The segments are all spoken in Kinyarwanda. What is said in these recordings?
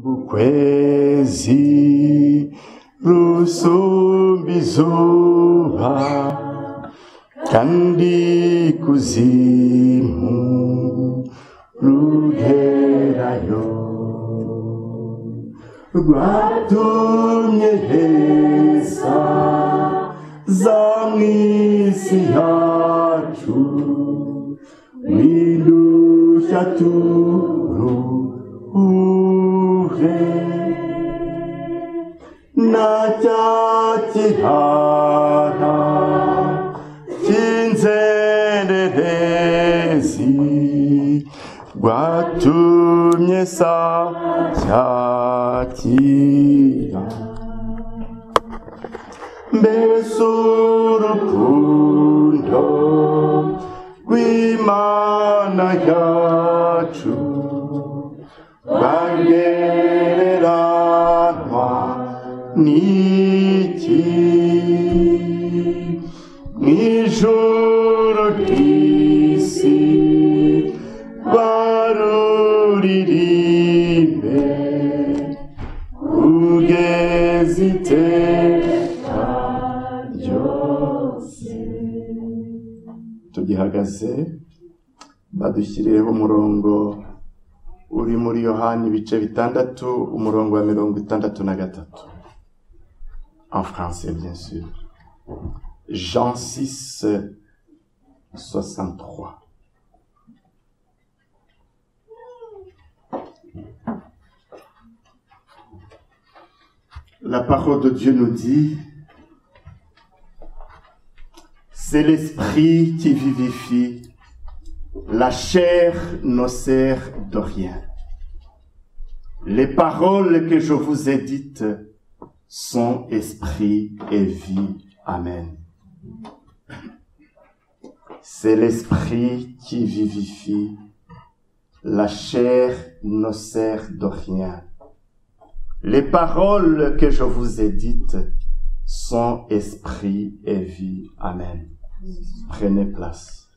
Ukwezi rusumba izuba kandi kuzimu rugerayo, rwatumye heza za mw'isi yacu widushya turuhure na cya gihara cy'inzererezi rwatumye sacyakira. Mbese urukundo rw'Imana yacu rwagereranywa n'iki? Mw'ijuru ry'isi baruririmbe kugeza iteka ryose. Tugihagaze badushyirireho umurongo uri muri Yohani ibice bitandatu umurongo wa 63 en français bien sûr. Jean 6 63. La parole de Dieu nous dit: c'est l'esprit qui vivifie, la chair ne sert de rien. Les paroles que je vous ai dites sont esprit et vie. Amen. C'est l'esprit qui vivifie, la chair ne sert de rien. Les paroles que je vous ai dites sont esprit et vie. Amen. Prenez place.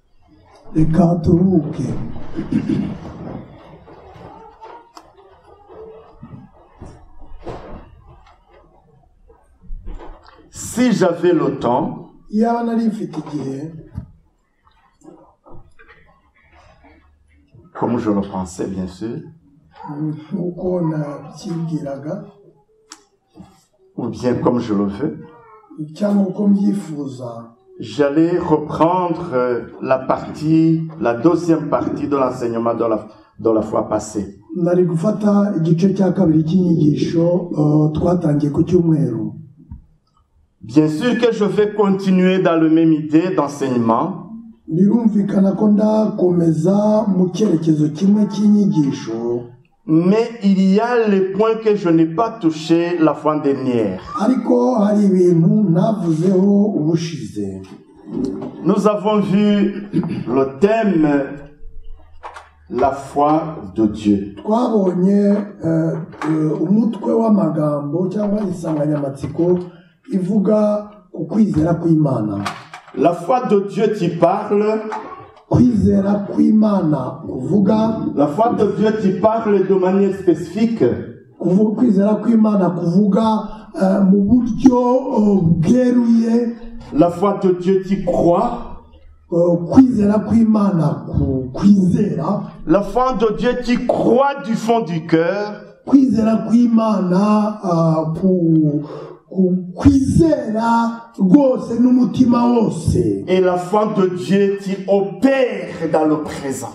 Si j'avais le temps, comme je le pensais bien sûr, ou bien comme je le veux, j'allais reprendre la deuxième partie de l'enseignement de la fois passée. Bien sûr que je vais continuer dans la même idée d'enseignement. Mais il y a les points que je n'ai pas touchés la fois dernière. Nous avons vu le thème, la foi de Dieu. La foi de Dieu qui parle. La foi de Dieu qui parle de manière spécifique. La foi de Dieu qui croit. La foi de Dieu qui croit du fond du cœur. Et la foi de Dieu qui opère dans le présent.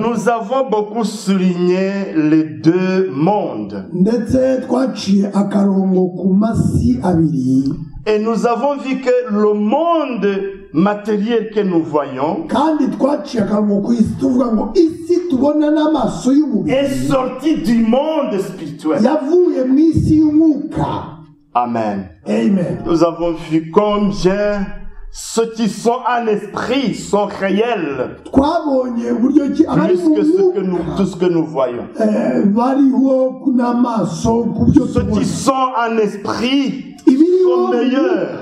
Nous avons beaucoup souligné les deux mondes. Et nous avons vu que le monde matériel que nous voyons est sorti du monde spirituel. Amen. Amen. Nous avons vu combien ceux qui sont en esprit sont réels. Plus que tout ce que nous voyons. Ceux qui sont en esprit sont meilleurs.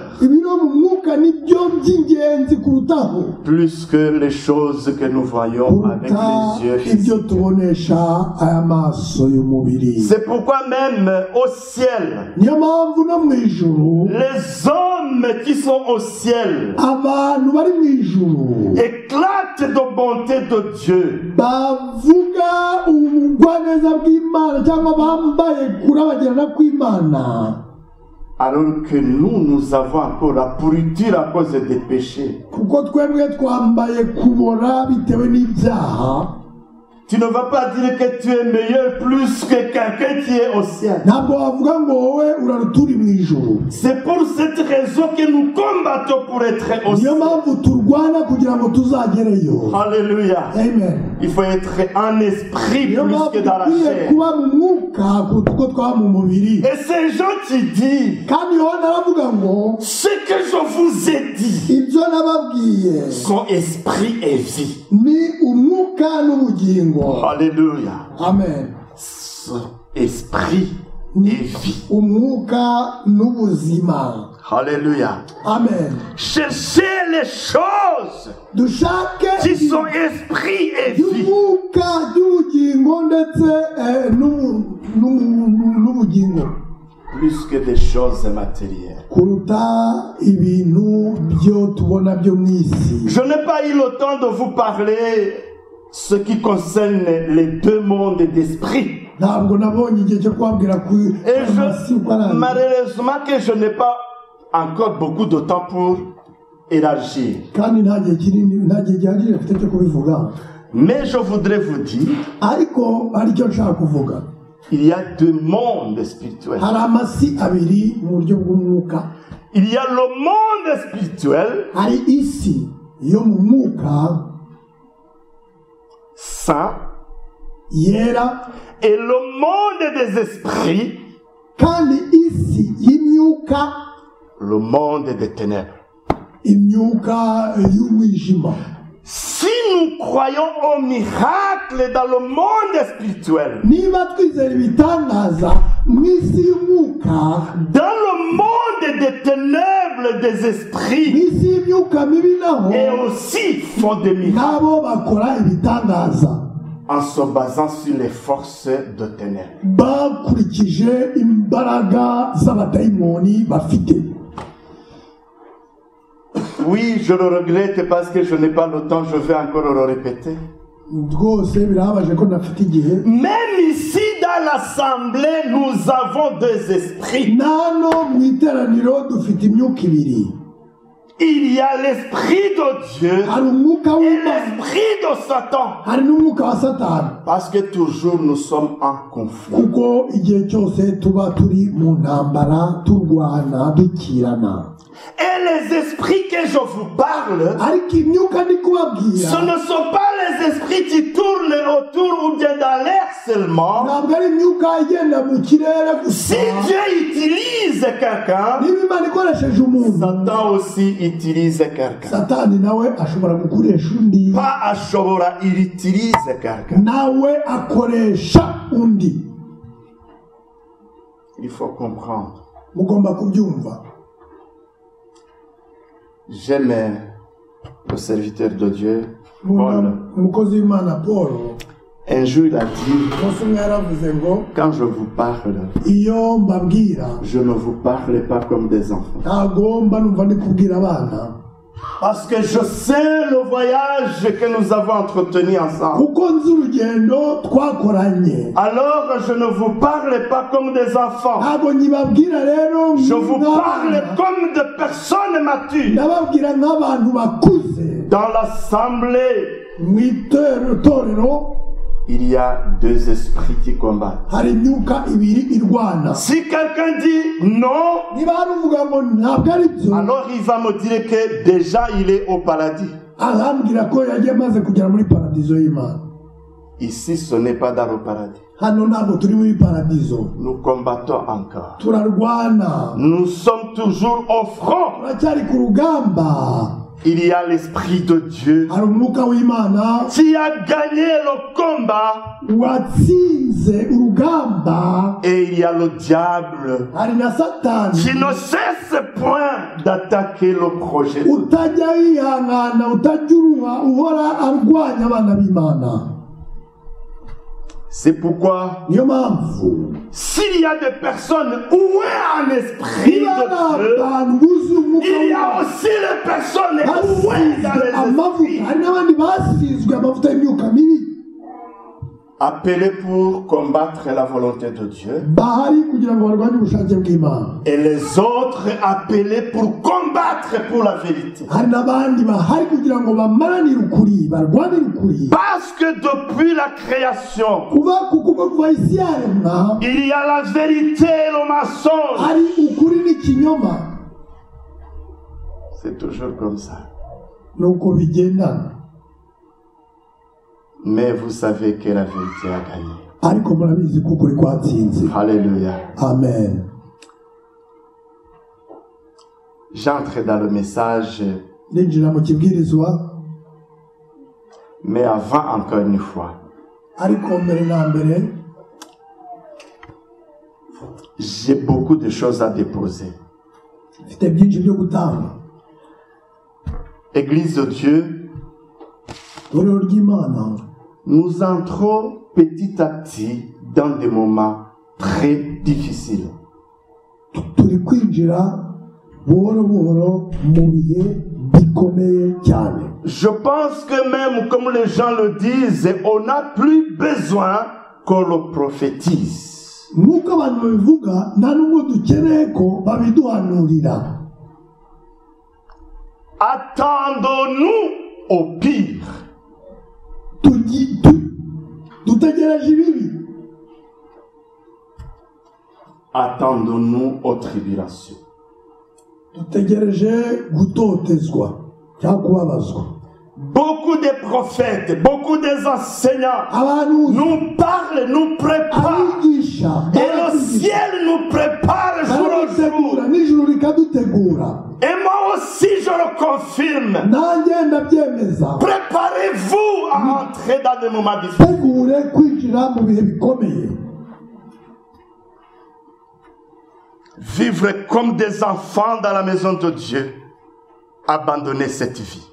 Plus que les choses que nous voyons avec les yeux physiques. C'est pourquoi même au ciel, les hommes qui sont au ciel éclatent de bonté de Dieu. Alors que nous avons encore la pourriture à cause des péchés. Tu ne vas pas dire que tu es meilleur plus que quelqu'un qui est au ciel. C'est pour cette raison que nous combattons pour être au ciel. Alléluia. Amen. Il faut être en esprit plus que dans la chair. Et ces gens qui disent ce que je vous ai dit, son esprit est vie. Alléluia. Amen. Son esprit est vie. Alléluia. Amen. Cherchez les choses qui sont esprit et vie. Plus que des choses matérielles. Je n'ai pas eu le temps de vous parler ce qui concerne les deux mondes d'esprit. Et malheureusement que je n'ai pas encore beaucoup de temps pour élargir. Mais je voudrais vous dire, il y a deux mondes spirituels. Il y a le monde spirituel saint et le monde des esprits, le monde des ténèbres. Si nous croyons au miracle dans le monde spirituel, dans le monde des ténèbres des esprits, et aussi font des miracles en se basant sur les forces de ténèbres. Oui, je le regrette parce que je n'ai pas le temps, je vais encore le répéter. Même ici dans l'assemblée, nous avons deux esprits. Il y a l'esprit de Dieu et l'esprit de Satan. Parce que toujours nous sommes en conflit. Et les esprits que je vous parle, ce ne sont pas les esprits qui tournent autour ou bien dans l'air seulement. Si Dieu utilise quelqu'un, Satan aussi utilise quelqu'un. Pas ashobora, il utilise quelqu'un. Il faut comprendre. J'aime le serviteur de Dieu, Paul. Un jour il a dit, quand je vous parle, je ne vous parle pas comme des enfants. Parce que je sais le voyage que nous avons entretenu ensemble. Alors je ne vous parle pas comme des enfants. Je vous parle comme des personnes matures. Dans l'assemblée, il y a deux esprits qui combattent. Si quelqu'un dit non, alors il va me dire que déjà il est au paradis. Ici ce n'est pas dans le paradis. Nous combattons encore. Nous sommes toujours au front. il y a l'Esprit de Dieu hari umwuka w'Imana qui a gagné le combat watsinze urugamba, et il y a le diable hari na Satani qui ne cesse point d'attaquer le projet de Dieu. utajya yihangana, utajya uruha, uhora arwanya abana b'Imana. C'est pourquoi Niyo mpamvu s'il y a des personnes où est un esprit de Dieu, il y a aussi les personnes où est dans les esprits. hari n'abandi basizwe amavuta y'imyuka mibi Appelés pour combattre la volonté de Dieu. bahari kugira ngo barwanye ubushake bw'Imana, Et les autres appelés pour combattre pour la vérité. hari n'abandi bahari kugira ngo bamaranire ukuri, barwanire ukuri. Parce que depuis la création, kuva isi yaremwa il y a la vérité et le mensonge. hari ukuri n'ikinyoma. C'est toujours comme ça. Nuko bigendana, Mais vous savez que la vérité a gagné. ariko murabizi ko ukuri kwatsinze. Alléluia. Amen. J'entre dans le message, Ninjira mu kibwirizwa, mais avant encore une fois, ariko mbere na mbere j'ai beaucoup de choses à déposer. mfite byinshi byo gutanga. Église de Dieu, Itorero ry'Imana, nous entrons petit à petit dans des moments très difficiles. turi kwinjira buhoro buhoro mu bihe bikomeye cyane. Je pense que même comme les gens le disent, on n'a plus besoin qu'on le prophétise. Nk'uko abantu babivuga, nta n'ubwo dukeneye ko babiduhanurira. Attendons-nous au pire. Dutegereje ibibi. Attendons-nous aux tribulations. Dutegereje gutotezwa cyangwa kubabazwa. Beaucoup de prophètes, beaucoup des enseignants Abantu nous parlent, nous préparent. abigisha Et le ciel nous prépare jour au jour. baradutegura, n'ijuru rikadutegura. Et moi aussi je le confirme. Nanjye ndabyemeza. Préparez-vous à entrer dans des moments difficiles. Tegure kwinjira mu bihe bikomeye. Vivre comme des enfants dans la maison de Dieu. Abandonner cette vie.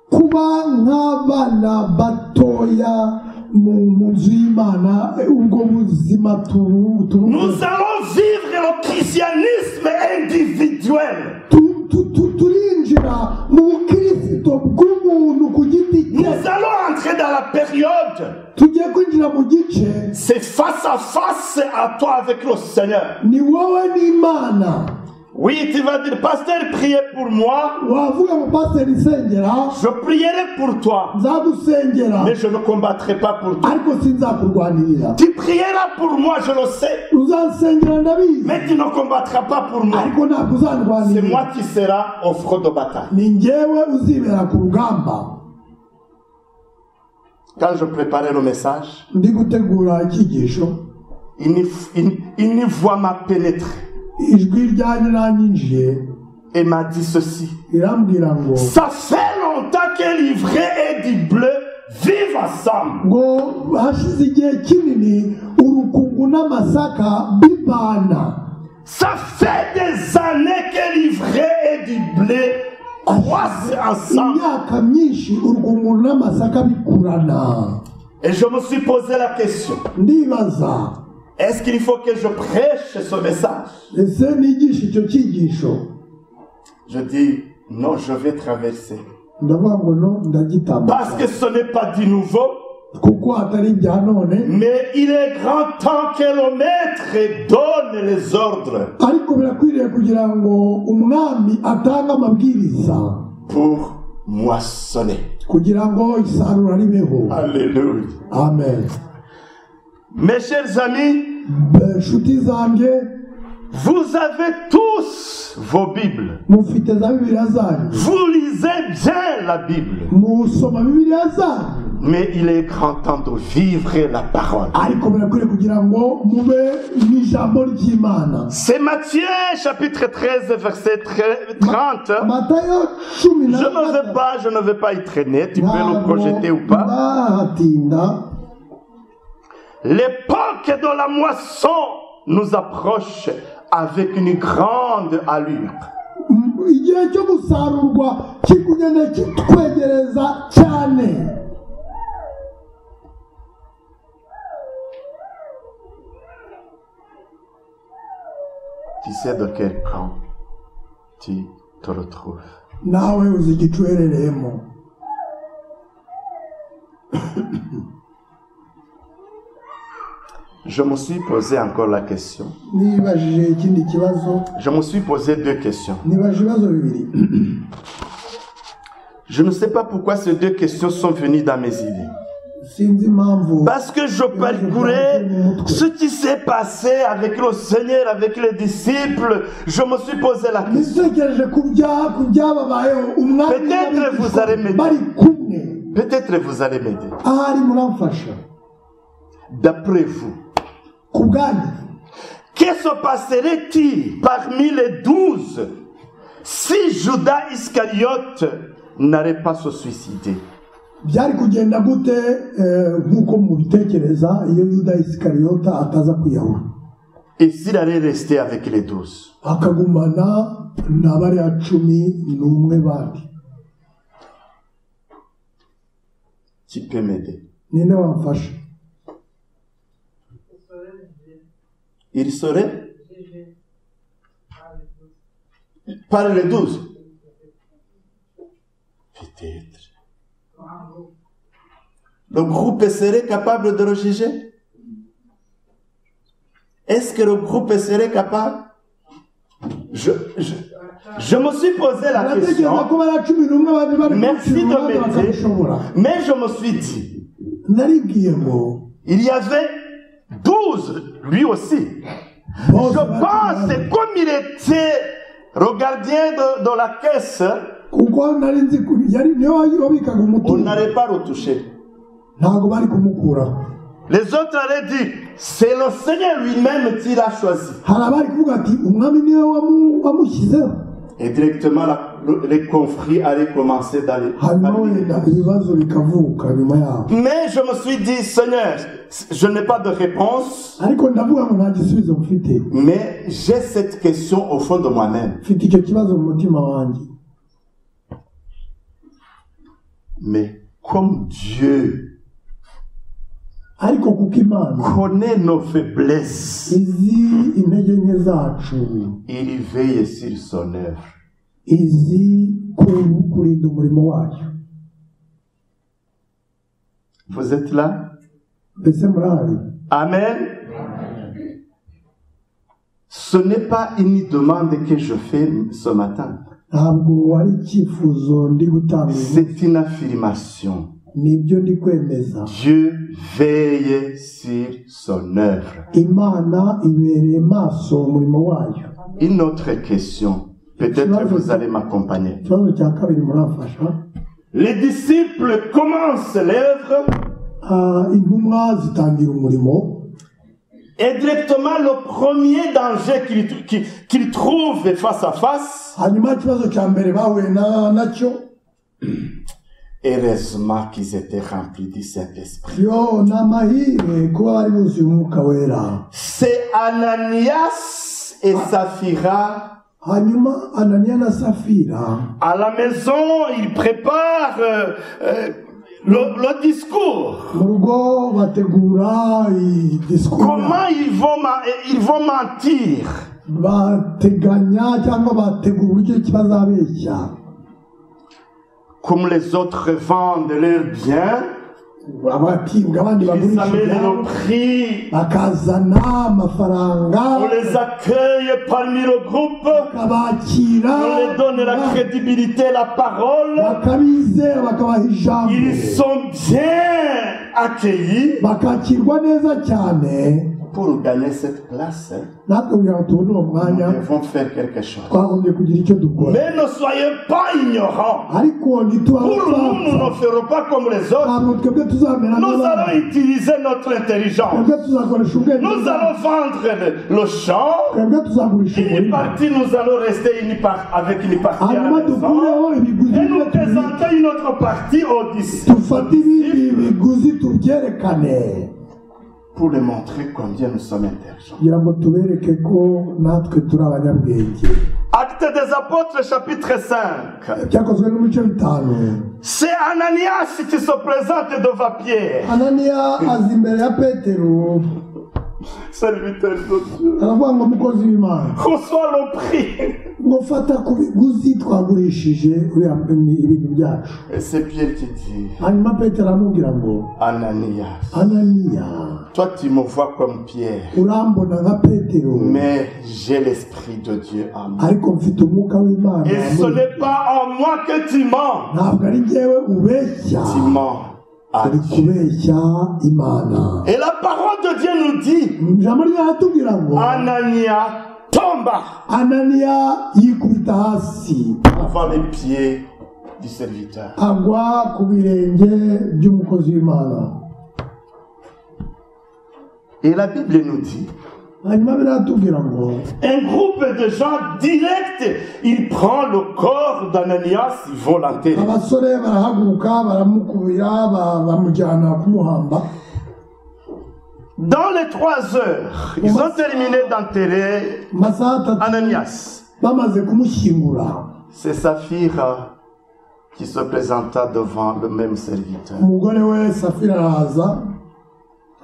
Kuba nk'abana batoya mu nzu y'Imana, ubwo buzima Nous allons vivre le christianisme individuel. turinjira mu bukristo bw'umuntu ku giti Nous cye. allons entrer dans la période. Tugiye kwinjira mu gice C'est face à face à toi avec le Seigneur. ni wowe n'Imana. Oui, tu vas dire, pasteur, priez pour moi. Wavuga ngo pasiteri nsengera, Je prierai pour toi. nzagusengera, Mais je ne combattrai pas pour toi. ariko sinzakurwanirira. Tu prieras pour moi, je le sais. Uzansengera ndabizi, Mais tu ne combattras pas pour moi. ariko ntabwo C'est uzandwanirira. moi qui sera au front de bataille. Ni njyewe uzibera ku rugamba. Quand je préparais le message, Ndi gutegura icyigisho, une voix m'a pénétré ijwi ryanjye ranyinjiye et m'a dit ceci. irambwira ngo Ça fait longtemps que l'ivraie et du bleu vivent ensemble. ngo hashize igihe kinini urukungu n'amasaka bibana. Ça fait des années que l'ivraie et du blé croissent ensemble. Imyaka myinshi urukungu n'amasaka bikurana. Et je me suis posé la question. Ndibaza, Est-ce qu'il faut que je prêche ce message? ese nigisha icyo cyigisho? Je dis, non, je vais traverser. Ndavuga ngo no, ndagitambuka. Parce que ce n'est pas du nouveau, kuko atari ibya none, mais il est grand temps que le maître donne les ordres ariko birakwiriye kugira ngo umwami atange amabwiriza pour moissonner. kugira ngo isarura ribeho. Alléluia. Amen. Mes chers amis, Nshuti zanjye, vous avez tous vos Bibles. mufite za Bibiliya zanyu, Vous lisez bien la Bible. musoma Bibiliya zanyu. Mais il est grand temps de vivre la parole. ariko birakwiriye kugira ngo mube n'ijambo ry'Imana. C'est Matthieu chapitre 13 verset 30. Matayo 10 Je ne vais pas y traîner, tu peux le projeter ou pas. Ndahatinda. L'époque de la moisson nous approche avec une grande allure. Igihe cyo gusarurwa kikugenda kitwegereza cyane. Tu sais de quel camp tu te retrouves. Nawe uzi igicuherereyemo. Je me suis posé encore la question. Nibajije ikindi kibazo. Je me suis posé deux questions. Nibajije ibibazo bibiri. Je ne sais pas pourquoi ces deux questions sont venues dans mes idées. Sinzi impamvu. Parce que je parcourais ce qui s'est passé avec le Seigneur, avec les disciples. Je me suis posé la question. Nitegereje kubyababayeho umwami. Peut-être vous allez m'aider. Bari kumwe. Peut-être vous allez m'aider. Ahari muramfasha. D'après vous, que se passerait-il parmi les 12 si Judas Iscariote n'allait pas se suicider? Byari kugenda gute nk'uko mubitekereza iyo Yuda Iskariyota ataza kwiyahura? Et s'il allait rester avec les 12? Akagumana n'abari 11 bandi. Tu peux m'aider? Ninde wamfasha? Il serait par les 12. Peut-être. Le groupe serait capable de le juger? Est-ce que le groupe serait capable? Je me suis posé la question. Merci de m'aider. Mais je me suis dit, il y avait 12, lui aussi. Je pense, comme il était le gardien de la caisse, on n'allait pas le toucher. Les autres allaient dire, c'est le Seigneur lui-même qui l'a choisi. Et directement, les conflits allaient commencer dans les... Mais je me suis dit, Seigneur, je n'ai pas de réponse. Mais j'ai cette question au fond de moi-même. Mais comme Dieu connaît nos faiblesses, il veille sur son œuvre. Vous êtes là? Amen. Ce n'est pas une demande que je fais ce matin. C'est une affirmation. Dieu veille sur son œuvre. Une autre question. Peut-être vous allez m'accompagner. Les disciples commencent l'œuvre. Et directement, le premier danger qu'ils trouvent face à face, heureusement qu'ils étaient remplis du Saint-Esprit. C'est Ananias et Saphira. À la maison, ils préparent le discours. Comment ils vont mentir? Comme les autres vendent leurs biens, ils amènent le prix, on les accueille parmi le groupe, on les donne la crédibilité, la parole, ils sont bien accueillis pour gagner cette place, natwe kugira ngo tubone uwo nous mwanya devons faire quelque chose. twagombye kugira icyo dukora Mais ne soyez pas ignorants. ariko ntituba Pour nous, nous ne ferons pas comme les autres. ntabwo twebwe tuzamera Nous nk'abandi allons utiliser notre intelligence. twebwe tuzakoresha ubwenge Nous allons vendre le champ. twebwe tuzagurisha Une umurima partie, nous allons rester avec une partie à la hanyuma maison. dukureho ibiguzi Et nous bimwe tubiri présenter une autre partie aux disciples. dufate ibindi biguzi tubyerekane Pour les montrer combien nous sommes intelligents. kugira ngo tubereke ko natwe turi abanyabwenge Actes des Apôtres, chapitre 5. byakozwe no mu bice bitanu C'est Ananias qui se présente devant Pierre. ananiya aza imbere ya petero Serviteur de Dieu. aravuga ngo mukozi w'imana Reçois le prix. ngo fata ku biguzi twagurishije uriya ibintu byacu Et c'est Pierre qui dit, hanyuma petero aramubwira ngo Ananias, ananiya toi tu me vois comme Pierre, urambona nka petero mais j'ai l'Esprit de Dieu en moi. ariko mfite umwuka w'imana Et ce n'est pas en moi que tu mens. ntabwo ari njyewe ubeshya Tu mens à uri Dieu. kubeshya imana Et la parole de Dieu nous dit, ijambo ryaratubwira ngo Ananias tomba ananiya yikubita hasi devant les pieds du serviteur. agwa ku birenge by'umukozi w'imana Et la Bible nous dit, hanyuma biratubwira ngo un groupe de gens directs, il prend le corps d'Ananias volontairement. abasore barahaguruka baramukubira bamujyana kumuhamba Dans les 3 heures, ils ont terminé d'enterrer mu masaha atatu Ananias. bamaze kumushyingura C'est Saphira qui se présenta devant le même serviteur. umugore we safira araza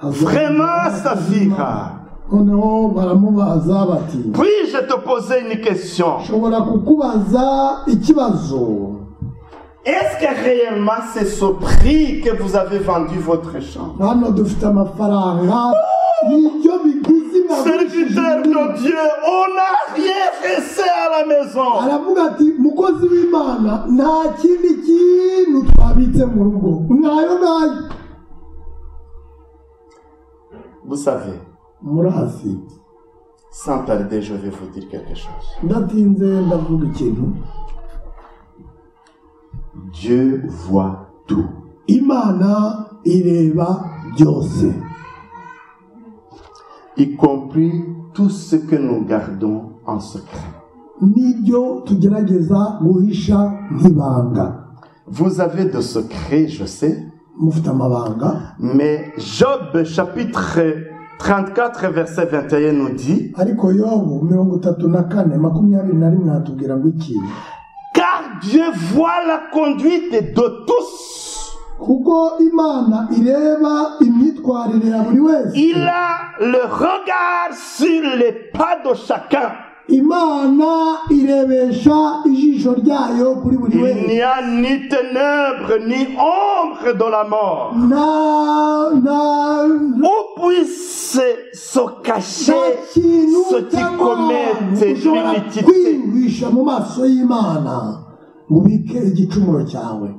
Vraiment, Saphira. noneho baramubaza bati Puis-je te poser une question? nshobora kukubaza ikibazo Est-ce que réellement c'est ce prix que vous avez vendu votre champ? hano dufite amafaranga n'ibyo biguzi Serviteur de Dieu, on n'a rien resté à la maison. aravuga ati mukozi w'imana nta kindi kintu twabitse mu rugo nayo nayo Vous savez, murazi sans tarder, je vais vous dire quelque chose. ndatinze ndavuga ikintu Dieu voit tout. imana ireba byose Y compris tout ce que nous gardons en secret. n'ibyo tugerageza guhisha nk'ibanga Vous avez de secrets, je sais, mufite amabanga mais Job chapitre 34 verset 21 nous dit, ariko yobu 34:21 hatubwira ngo iki car Dieu voit la conduite de tous. kuko imana ireba imyitwarire ya buri wese Il a le regard sur les pas de chacun. imana irebesha ijisho ryayo kuri buri Il wese n'y a ni ténèbres ni ombre de la mort. Où puisse se cacher nta kintu ceux qui commettent ushobora l'iniquité. kwihisha mu maso y'imana ngo ubike igicumuro cyawe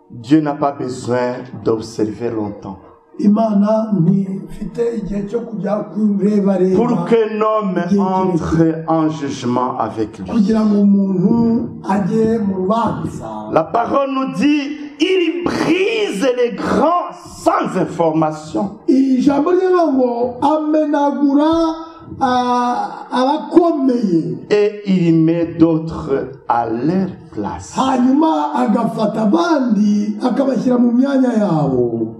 Dieu n'a pas besoin d'observer longtemps. imana ntifite igihe cyo kujya kurebareba Pour qu'un homme entre en jugement avec lui. kugira ngo umuntu ajye mu rubanza La parole nous dit, il brise les grands sans information. ijambo rye ngo amenagura abakomeye Et il met d'autres à leur place. hanyuma agafata abandi akabashyira mu myanya yabo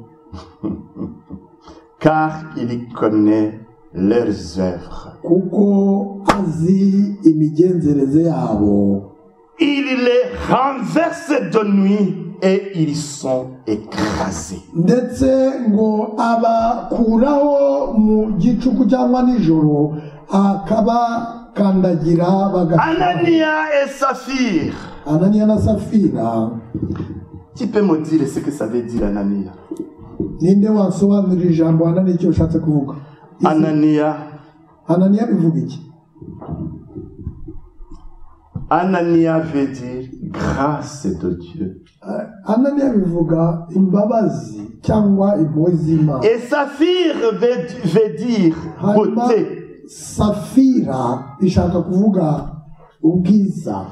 Car il connaît leurs œuvres. kuko azi imigenzereze yabo Il les renverse de nuit et ils sont écrasés. ndetse ngo abakuraho mu gicuku cyangwa nijoro akabakandagira Anania et Saphir. ananiya na safira Tu peux me dire ce que ça veut dire Anania? ninde wasobanurira ijambo ananiya icyo ushatse kuvuga Anania. ananiya bivuga iki Anania veut dire grâce de Dieu. Ananiya bivuga imbabazi cyangwa impuhwe z'Imana. Et saphir veut dire beauté. Safira ishaka kuvuga ubwiza.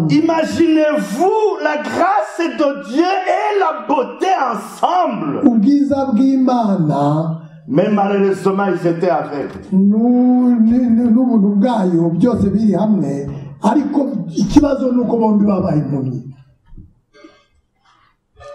Imaginez-vous la grâce de Dieu et la beauté ensemble. Ubwiza bw'Imana. Mais malheureusement, ils étaient aveugles. N'ubuntu bwayo byose biri hamwe, ariko ikibazo nuko bombi babaye impumyi.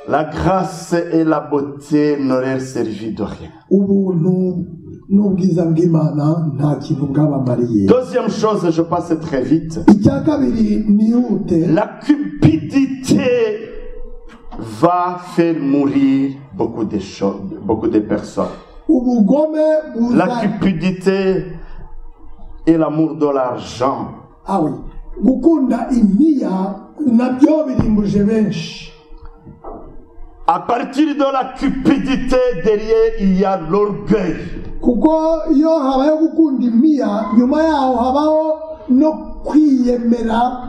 La grâce et la beauté n'auraient servi de rien. Ubuntu n'ubwiza bw'Imana nta kintu bwabamariye. Deuxième chose, je passe très vite. Icya kabiri nihute. La cupidité va faire mourir beaucoup de choses, beaucoup de personnes. La cupidité et l'amour de l'argent. Ah oui. Gukunda imiya nabyo birimbuje benshi. À partir de la cupidité, derrière, il y a l'orgueil. Kuko iyo habaye gukunda imiya, nyuma yaho habaho no kwiyemera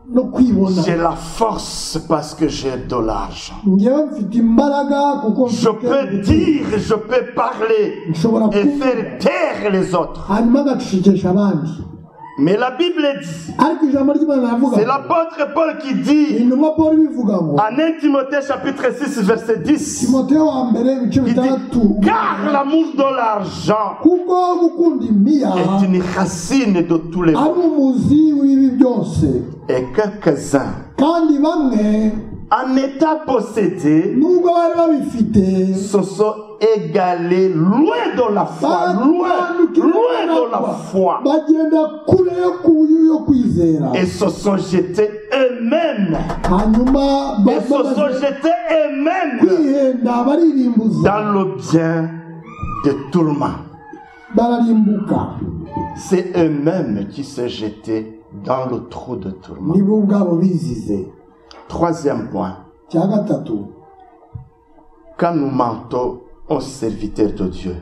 no kwibona. J'ai la force parce que j'ai de l'argent. Je peux dire, je peux parler et faire taire les autres. Mais la Bible dit, c'est l'apôtre Paul qui dit, en 1 Timothée chapitre 6 verset 10, il dit, car l'amour de l'argent est une racine de tous les maux. Et quelques-uns, en état possédé, se sont égalés loin de la foi, loin de la foi, et se sont jetés eux-mêmes, dans le bien de tout le monde. C'est eux-mêmes qui se jetaient dans le trou de tout le monde. Troisième point. Quand nous mentons aux serviteurs de Dieu,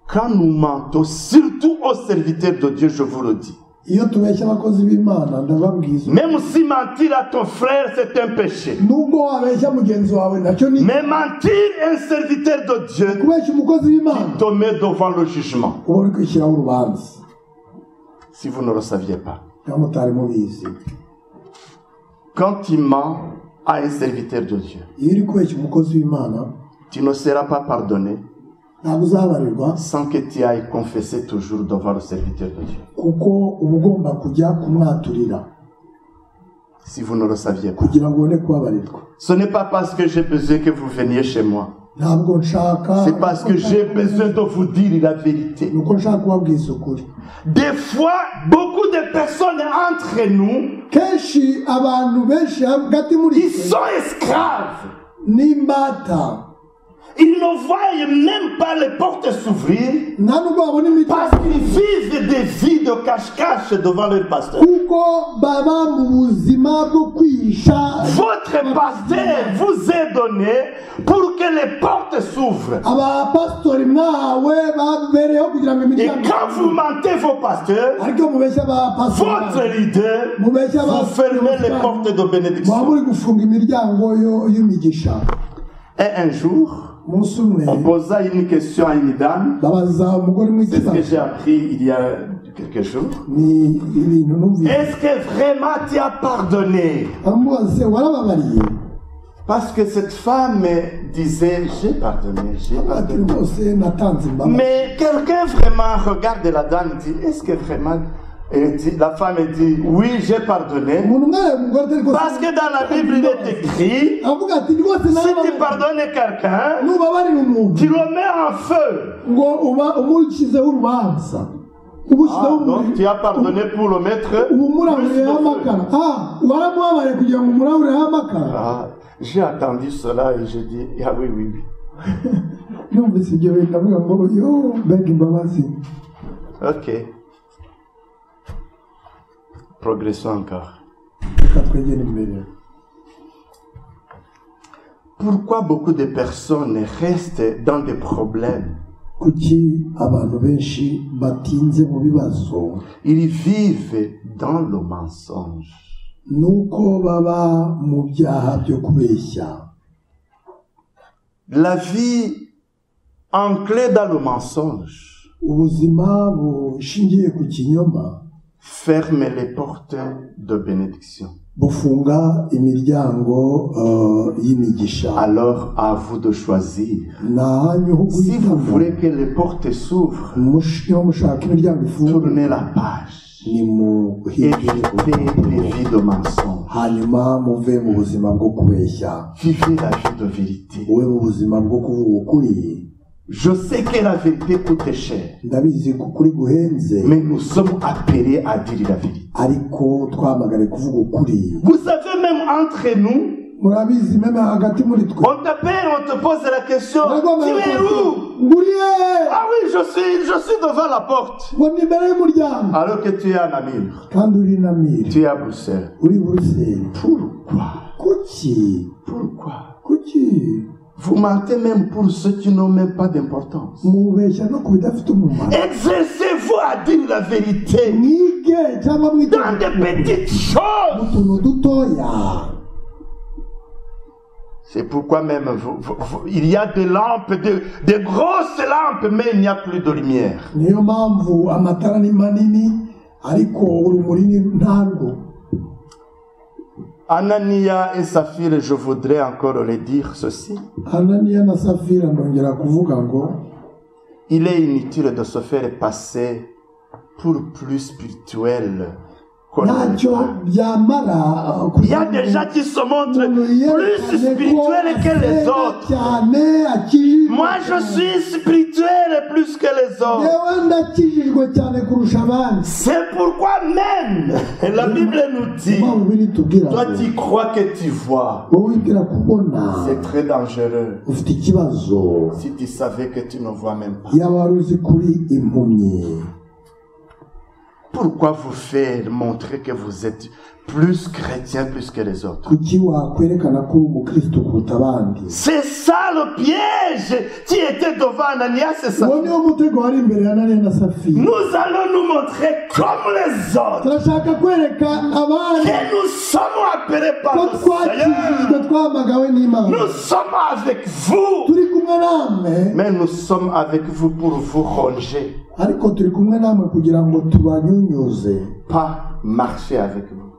quand nous mentons, surtout aux serviteurs de Dieu, je vous le dis. Même si mentir à ton frère, c'est un péché. Mais mentir à un serviteur de Dieu, tu te mets devant le jugement. Si vous ne le saviez pas. Quand tu mens à un serviteur de Dieu, tu ne seras pas pardonné sans que tu ailles confesser toujours devant le serviteur de Dieu. Si vous ne le saviez pas. Ce n'est pas parce que j'ai besoin que vous veniez chez moi. C'est parce que j'ai besoin de vous dire la vérité. Des fois, beaucoup de personnes entre nous, ils sont esclaves. Ils ne voient même pas les portes s'ouvrir parce qu'ils vivent des vies de cache-cache devant leur pasteur. Votre pasteur vous est donné pour que les portes s'ouvrent. Et quand vous mentez vos pasteurs, votre leader, vous fermez les portes de bénédiction. Et un jour, on posa une question à une dame. C'est ce que j'ai appris il y a quelques jours. Est-ce que vraiment tu as pardonné? Parce que cette femme disait, j'ai pardonné, j'ai pardonné. Mais quelqu'un vraiment regarde la dame et dit, est-ce que vraiment... Et la femme dit, oui, j'ai pardonné. Parce que dans la Bible, il est écrit, si tu pardonnes quelqu'un, tu le mets en feu. Ah, donc tu as pardonné pour le mettre ah, j'ai attendu cela et j'ai dit, ah oui, oui, oui. Ok. Progressons encore. Pourquoi beaucoup de personnes restent dans des problèmes kuki abantu benshi batinze mu bibazo? Ils vivent dans le mensonge. Nuko baba mu byaha byo kubeshya. La vie ancrée dans le mensonge Ubuzima bushingiye ku kinyoma ferme les portes de bénédiction. bufunga imiryango y'imigisha. Alors à vous de choisir. Si vous voulez que les portes s'ouvrent, tournez la page. Évitez les vies de mensonges. Vivez la vie de vérité. Je sais que la vérité coûte cher, mais nous sommes appelés à dire la vérité. Vous savez, même entre nous, on t'appelle, on te pose la question, tu es où? Ah oui, je suis devant la porte. Alors que tu es à Namur, tu es à Bruxelles. Pourquoi? Vous mentez même pour ceux qui n'ont même pas d'importance. Exercez-vous à dire la vérité dans des petites choses. C'est pourquoi même il y a des lampes, des grosses lampes, mais il n'y a plus de lumière. Anania et Saphir, je voudrais encore leur dire ceci. Il est inutile de se faire passer pour plus spirituel. Il y a des gens qui se montrent plus spirituels que les autres. Moi, je suis spirituel plus que les autres. C'est pourquoi même la Bible nous dit, toi tu crois que tu vois. C'est très dangereux. Si tu savais que tu ne vois même pas. Pourquoi vous faire montrer que vous êtes plus chrétien plus que les autres? C'est ça le piège qui était devant Ananias et Saphir. Nous allons nous montrer comme les autres que nous sommes appelés par le Seigneur. Nous sommes avec vous, mais nous sommes avec vous pour vous ronger, pas marcher avec vous.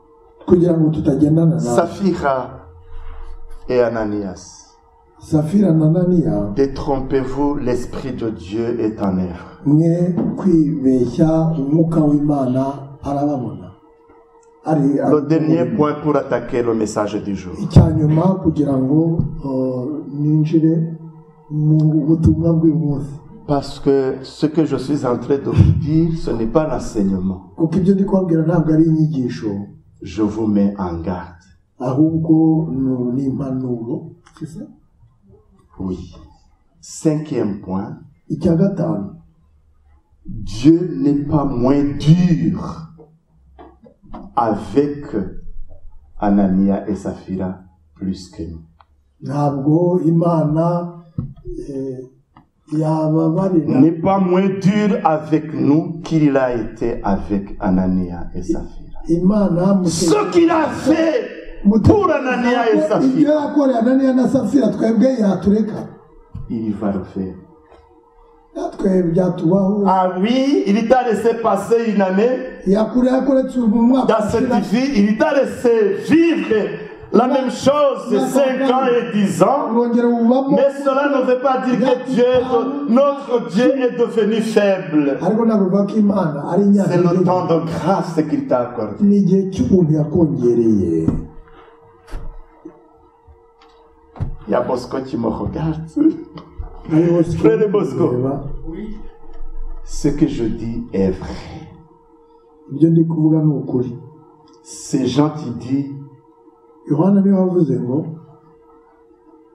Saphira et Ananias, détrompez-vous, l'Esprit de Dieu est en œuvre. Le dernier point pour attaquer le message du jour. Parce que ce que je suis en train de vous dire, ce n'est pas l'enseignement. Je vous mets en garde. Oui. Cinquième point. Dieu n'est pas moins dur avec Anania et Saphira plus que nous. N'est pas moins dur avec nous qu'il a été avec Anania et Saphira. Ce qu'il a fait pour Anania et Saphira, il va le faire. Ah oui, il t'a laissé passer une année dans cette vie, il t'a laissé vivre la même chose de 5 ans et 10 ans, mais cela ne veut pas dire que notre Dieu est devenu faible. C'est le temps de grâce qu'il t'a accordé. Il y a Bosco qui me regarde. Frère Bosco, ce que je dis est vrai. C'est Jean qui dit,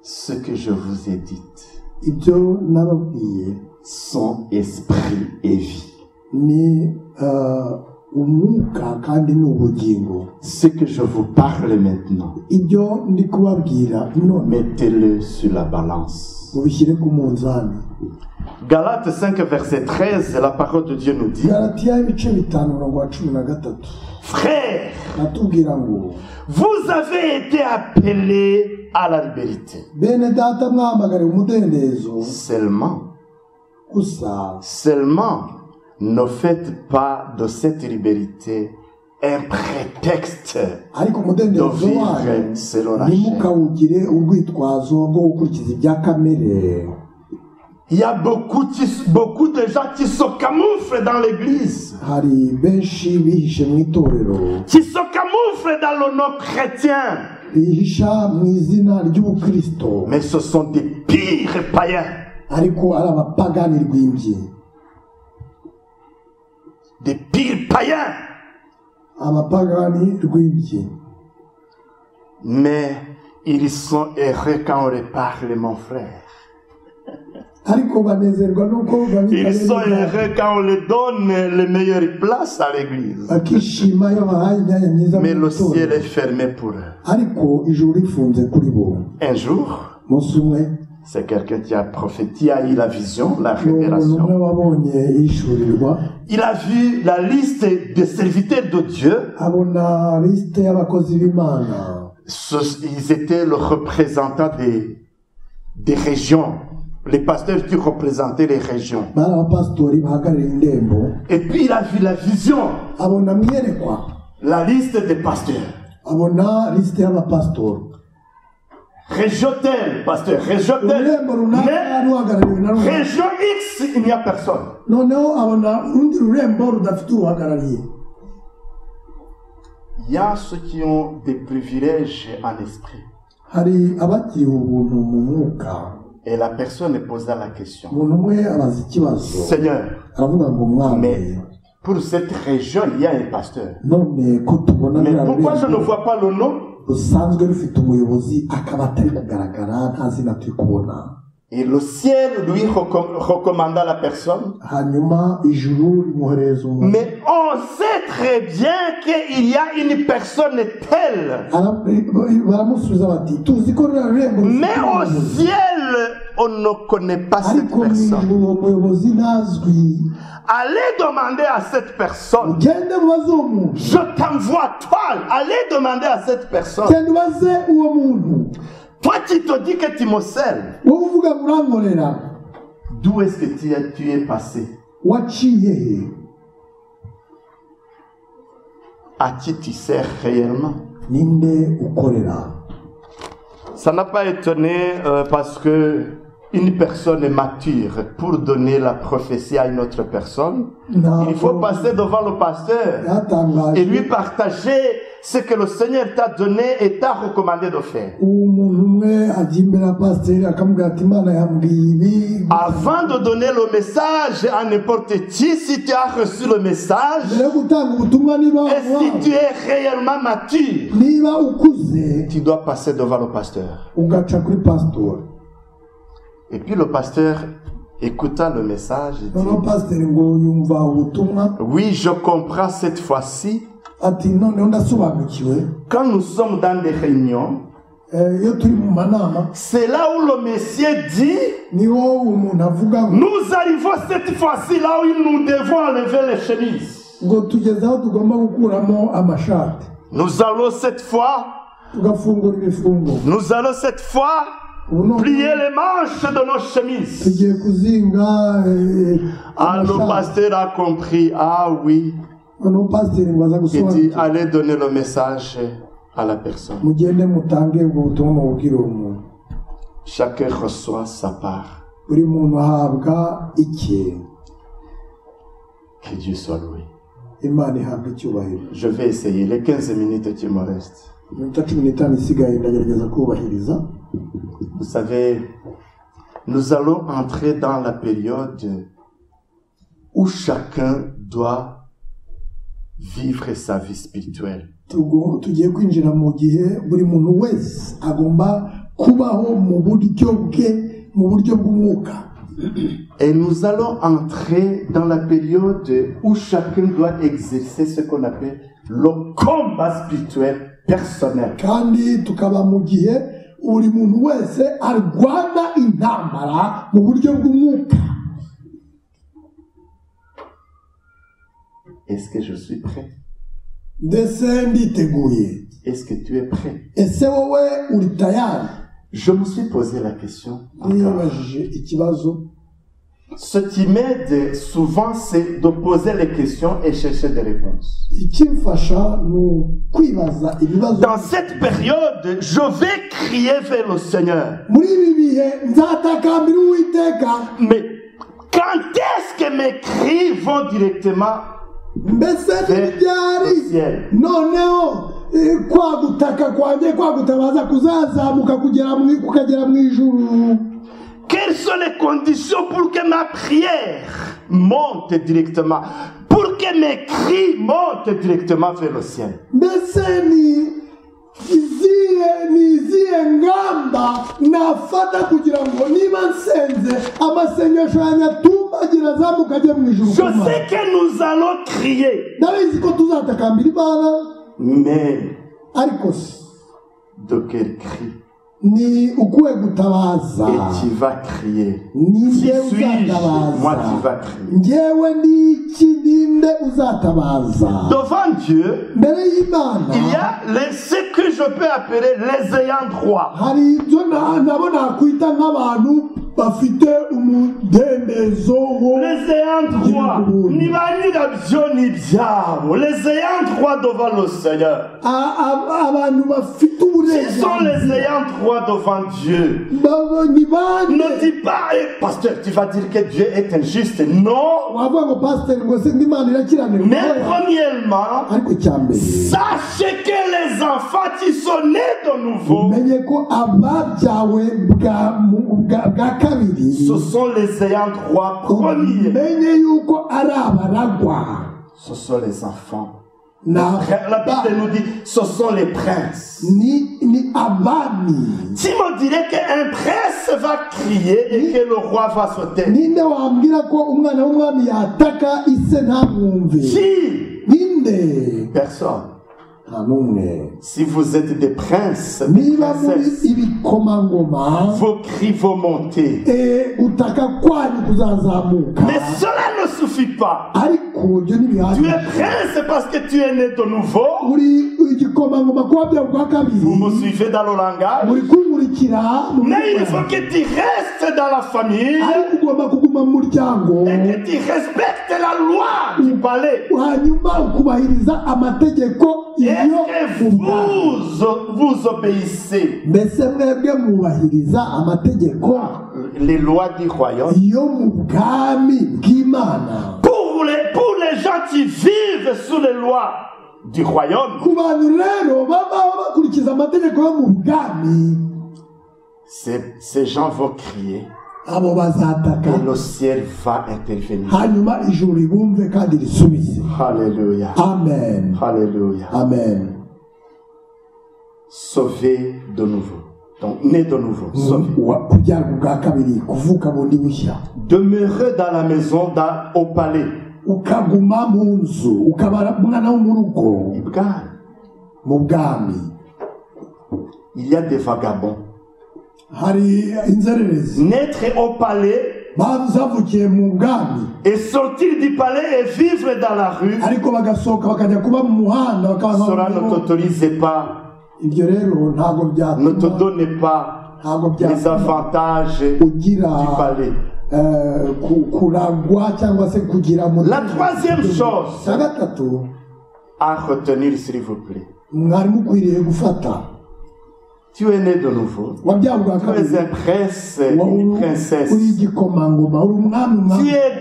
ce que je vous ai dit sont esprit et vie. Ce que je vous parle maintenant, mettez-le sur la balance. Galates 5, verset 13, la parole de Dieu nous dit, frères, vous avez été appelés à la liberté. Seulement, ne faites pas de cette liberté un prétexte de vivre selon la chair. Il y a beaucoup de gens qui se camouflent dans l'église, qui se camouflent dans le nom chrétien, mais ce sont des pires païens. Des pires païens. Mais ils sont heureux quand on les parle, mon frère. Ils sont heureux quand on leur donne les meilleures places à l'église. Mais le ciel est fermé pour eux. Un jour, c'est quelqu'un qui a prophétisé, a eu la vision, la révélation. Il a vu la liste des serviteurs de Dieu. Ils étaient le représentant des régions. Les pasteurs qui représentaient les régions. Et puis il a vu la vision. La liste des pasteurs. Région telle, pasteur, région telle. Mais région X, il n'y a personne. Il y a ceux qui ont des privilèges en esprit. Et la personne posa la question. Seigneur, mais pour cette région, il y a un pasteur. Mais pourquoi je ne vois pas le nom? Et le ciel lui recommanda la personne. Mais on sait très bien qu'il y a une personne telle. Mais au ciel, on ne connaît pas cette personne. Allez demander à cette personne. Je t'envoie toi. Allez demander à cette personne. Toi, tu te dis que tu me sers. D'où est-ce que tu es passé? À qui tu sers réellement? Ça n'a pas étonné parce que une personne est mature pour donner la prophétie à une autre personne. Il faut passer devant le pasteur et lui partager ce que le Seigneur t'a donné et t'a recommandé de faire. Avant de donner le message à n'importe qui, si tu as reçu le message et si tu es réellement mature, tu dois passer devant le pasteur. Et puis le pasteur écouta le message et dit, oui, je comprends cette fois-ci. Quand nous sommes dans des réunions, c'est là où le Messie dit, nous arrivons cette fois-ci là où nous devons enlever les chemises. Nous allons cette fois plier les manches de nos chemises. Ah, le pasteur a compris. Ah oui. Il dit, allez donner le message à la personne. Chacun reçoit sa part. Que Dieu soit loué. Je vais essayer. Les 15 minutes qui me restent. Vous savez, nous allons entrer dans la période où chacun doit vivre sa vie spirituelle. Et nous allons entrer dans la période où chacun doit exercer ce qu'on appelle le combat spirituel personnel. est-ce que je suis prêt? ndetse nditeguye. Est-ce que tu es prêt? Ese wowe uri tayari? Je me suis posé la question encore. Nibajije ikibazo. Ce qui m'aide souvent, c'est de poser les questions et chercher des réponses. Ikimfasha ni kwibaza ibibazo. Dans cette période, je vais crier vers le Seigneur. Muri ibi bihe nzatakambira Uwiteka. Mais quand est-ce que mes cris vont directement mbese ntibyari noneho kwagutaka kwanjye kwagutabaza kuzazamuka kugera mu ijuru? Quelles sont les conditions pour que ma prière monte directement, pour que mes cris montent directement vers le ciel? Mbese ni izihe ngamba nafata kugira ngo niba nsenze amasengesho yanjye atumagira azamuka ajye mu ijuru? Je sais que nous allons crier. Ndabizi ko tuzatakambira Imana, mais ariko si de quel cri? Ni ukuwe gutabaza. Et tu vas crier. Ni Qui njye suis-je? uzatabaza. Moi qui va crier. Njyewe ni iki ninde uzatabaza? Devant Dieu, mbere y'Imana il y a ce que je peux appeler les ayants droit. hari ibyo nabo nakwita nk'abantu bafite umudendezo wo. Les ayants droit, ni banyira byo ni byabo. Les ayants droit devant le Seigneur. Abantu bafite uburenganzira. Ce sont les ayants droit devant Dieu. Ni bande. Ne dis pas, pasteur, tu vas dire que Dieu est injuste. Non. wavuga ngo pasteur ngo se n'Imana irakiranira. Mais premièrement, ariko cyambere sachez que les enfants qui sont nés de nouveau, menye ko ababyawe bwa kabiri, ce sont les ayants droit premiers. menye yuko ari abaragwa. Ce sont les enfants. La Bible nous dit, ce sont les princes. Ni abami. Tu me dirais qu'un prince va crier et que le roi va sauter. Ninde wambwira ko umwana w'umwami yataka ise ntamwumve? Qui? Ninde? Personne. Nta n'umwe. Si vous êtes des princes, des niba muri princesses, ibikomangoma, vos cris vont monter. utaka kwanyu kuzazamuka. Mais cela ne suffit pas. ariko ibyo Tu ntibihagije. es prince parce que tu es né de nouveau. uri igikomangoma kuba byawe bwa kabiri. Vous me suivez dans le langage. muri kumurikira. Mais il faut que tu restes dans la famille ariko ugomba kuguma mu muryango. et que tu respectes la loi du palais. hanyuma ukubahiriza amategeko iyo Est-ce que vous obéissez mbese mwebwe mwubahiriza amategeko les lois du royaume? yo mu bwami bw'Imana? Pour les gens qui vivent sous les lois du royaume, ku bantu rero babaho bakurikiza amategeko yo mu bwami, ces gens vont crier abo bazataka et le ciel va intervenir. hanyuma ijuru ribumve kandi risubize. Alléluia. Amen. Alléluia. Amen. Sauvé de nouveau. Donc, né de nouveau. Sauvé. kubyarwa bwa kabiri, kuvuka bundi bushya. Demeurez dans la maison, au palais. ukaguma mu nzu, ukabara umwana wo mu rugo mu bwami. Il y a des vagabonds. hari inzererezi Naître au palais bazavukiye mu bwami et sortir du palais et vivre dans la rue, ariko bagasohoka bakajya kuba mu muhanda. cela ne t'autorise pas, ibyo rero ntabwo ne te donne pas les avantages du palais. kuragwa cyangwa se kugira mu. La troisième chose ya gatatu à retenir, s'il vous plaît. mwari mukwiriye gufata. Tu es né de nouveau. Tu es un prince, une princesse. Tu es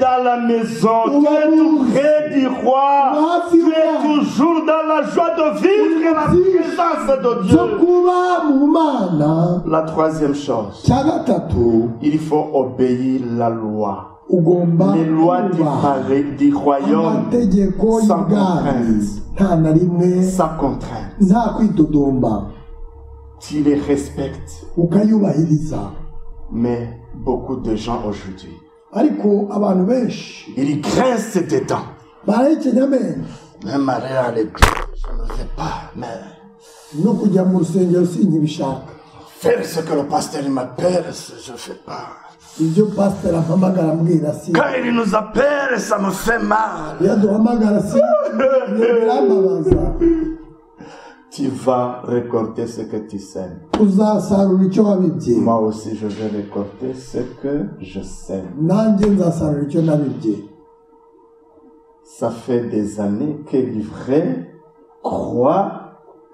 dans la maison. Tu es tout près du roi. Tu es toujours dans la joie de vivre la présence de Dieu. La troisième chose, il faut obéir la loi. Les lois du royaume sans contrainte. Sans contrainte. Tu les respectes. Mais beaucoup de gens aujourd'hui, ils grincent des dents. Même aller à l'église, je ne veux pas. Mais faire ce que le pasteur m'appelle, je ne fais pas. ibyo pastor ampamagara ambwira si Quand il nous appelle, ça me fait mal. yaduhamagara si birambabaza. Tu vas récolter ce que tu sèmes. Uzasarura icyo wabibye. Moi aussi, je vais récolter ce que je sème. Nanjye nzasarura icyo nabibye. Ça fait des années que les vrais croient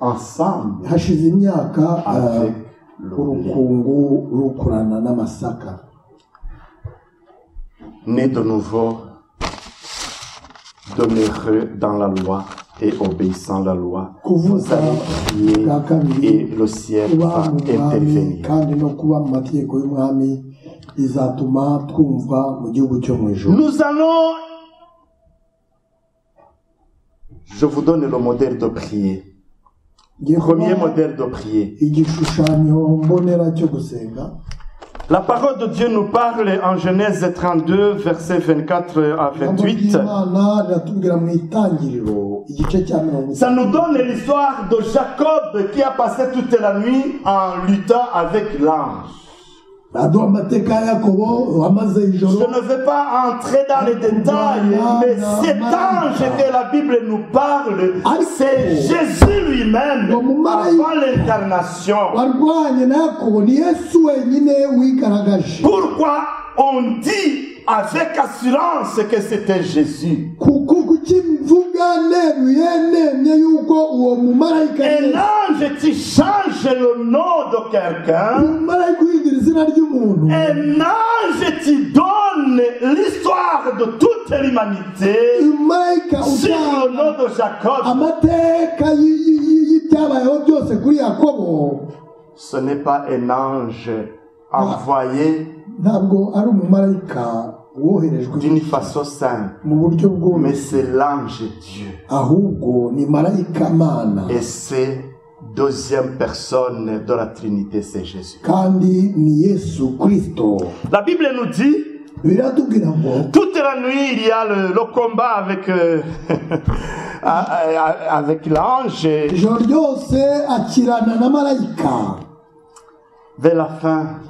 ensemble Hashize imyaka avec le blé. urukungu rukurana n'amasaka. Né de nouveau, demeureux dans la loi et obéissant à la loi, vous allez prier et le ciel va intervenir. Kandi no kuba mu mategeko y'umwami izatuma twumva mu gihugu cyo mu ijuru. Nous allons, je vous donne le modèle de prière. Premier modèle de prière. Igishushanyo mbonera cyo gusenga. La parole de Dieu nous parle en Genèse 32, versets 24 à 28. Ça nous donne l'histoire de Jacob qui a passé toute la nuit en luttant avec l'ange. Je ne vais pas entrer dans les détails, mais cet ange que la Bible nous parle, c'est Jésus lui-même avant l'incarnation. Pourquoi on dit avec assurance que c'était Jésus? Un ange qui change le nom de quelqu'un, un ange qui donne l'histoire de toute l'humanité sur le nom de Jacob. Ce n'est pas un ange envoyé d'une façon simple, mais c'est l'ange Dieu. Et c'est deuxième personne de la Trinité, c'est Jésus. La Bible nous dit, toute la nuit, il y a le combat avec, avec l'ange. Vers la fin,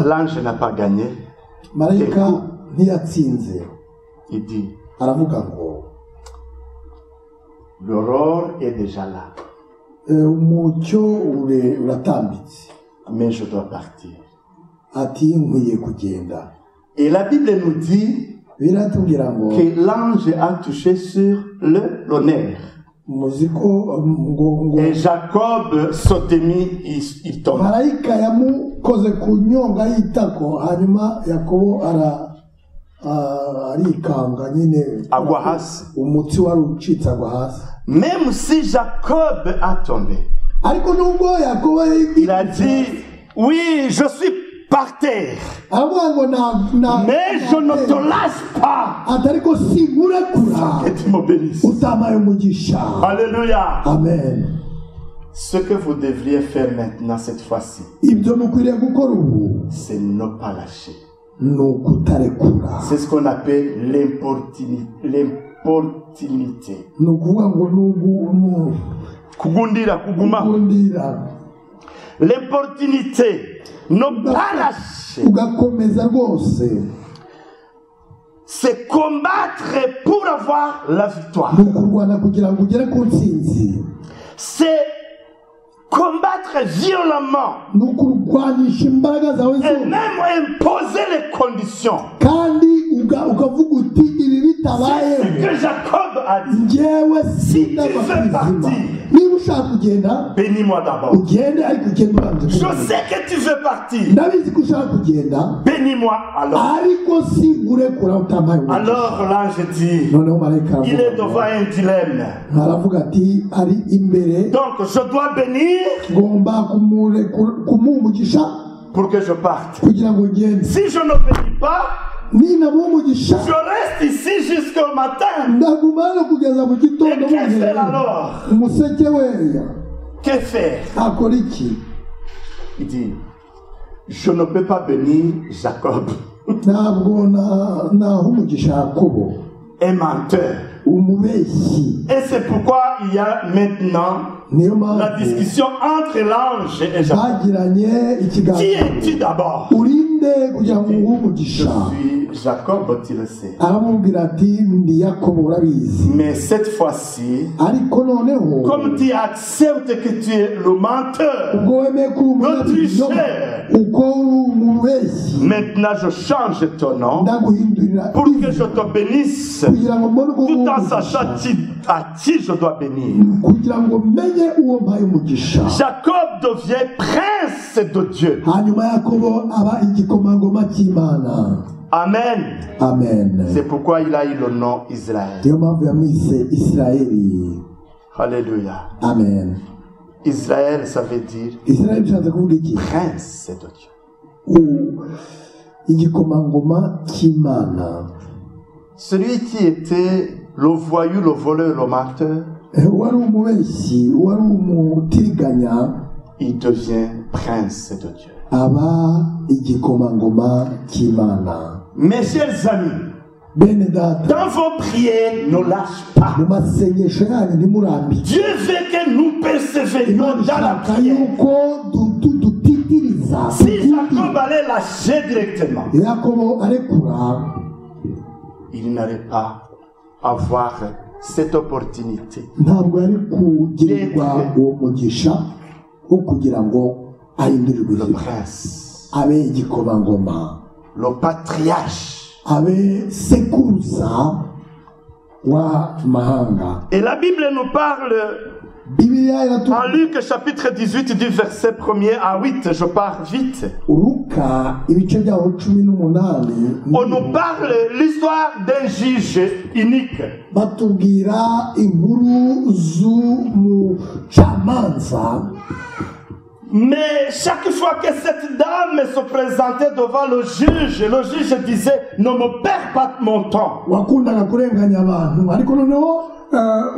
l'ange n'a pas gagné. Il dit, l'aurore est déjà là. Mais je dois partir. Et la Bible nous dit que l'ange a touché sur l'honneur. Et Jacob s'est mis, il tombe. Même si Jacob a tombé, il a dit, oui, je suis par terre, mais je ne te laisse pas. Que tu me bénisses. Alléluia. Amen. Ce que vous devriez faire maintenant, cette fois-ci, c'est ne pas lâcher. C'est ce qu'on appelle l'importunité. L'importunité, ne pas lâcher. C'est combattre pour avoir la victoire. C'est combattre violemment et même imposer les conditions. C'est ce que Jacob a dit. Si tu veux partir, bénis-moi d'abord. Je sais que tu veux partir. Bénis-moi alors. Alors l'ange dit, il est devant un dilemme. Donc je dois bénir pour que je parte. Si je ne bénis pas, je reste ici jusqu'au matin. Et que faire alors? Que faire? Il dit, je ne peux pas bénir Jacob. Un menteur. umubeshyi. Et c'est pourquoi il y a maintenant Niyo la mpamvu discussion entre l'ange et Jacob. bagiranye Qui ikiganiro. es-tu d'abord? Urinde kugira ngo uhe Je umugisha. suis Jacob, tu le sais. Aramubwira ati ndi Yakobo urabizi. Mais cette fois-ci, Ariko noneho comme tu acceptes que tu es le menteur, ubwo wemeye ko uri umunyabinyoma, uko uri umubeshyi, maintenant je change ton nom ndaguhindurira pour que je te bénisse, kugira ngo mbone uko tout uha en sachant umugisha, à qui je dois bénir. kugira ngo menye uwo mpaye umugisha. Jacob devient prince de Dieu. Hanyuma Yakobo aba igikomangoma cy'Imana. Amen. Amen. C'est pourquoi il a eu le nom Israël. Niyo mpamvu yamwise Isirayeli. Alléluia. Amen. Israël, ça veut dire Isirayeli bishatse kuvuga iki? prince de Dieu. Igikomangoma cy'Imana. Celui qui était le voyou, le voleur, le menteur, Wari umubeshyi, wari umutiriganya, il devient prince de Dieu. aba igikomangoma cy'Imana. Mes chers amis, Bene data, dans vos prières, ne lâchez pas. mu masengesho yanyu ntimurambike. Dieu veut que nous persévérions Imana dans la ishaka prière. yuko dutitiriza. Si Jacob allait lâcher directement, Yakobo arekura, il n'allait pas avoir cette opportunité. ntabwo yari kugirirwa uwo mugisha wo kugira ngo ahindurirwe Le izina, prince, abe igikomangoma, le patriarche. abe sekuruza wa mahanga. Et la Bible nous parle Bibiliya en iratubwira, Luc chapitre 18 du verset 1er à 8, je pars vite. Luka ibice byaho 18, On nous parle l'histoire d'un juge unique. batubwira inkuru z'umucamanza. Mais chaque fois que cette dame se présentait devant le juge disait « Ne me perds pas mon temps. Wakundaga kurenganya abantu, ariko noneho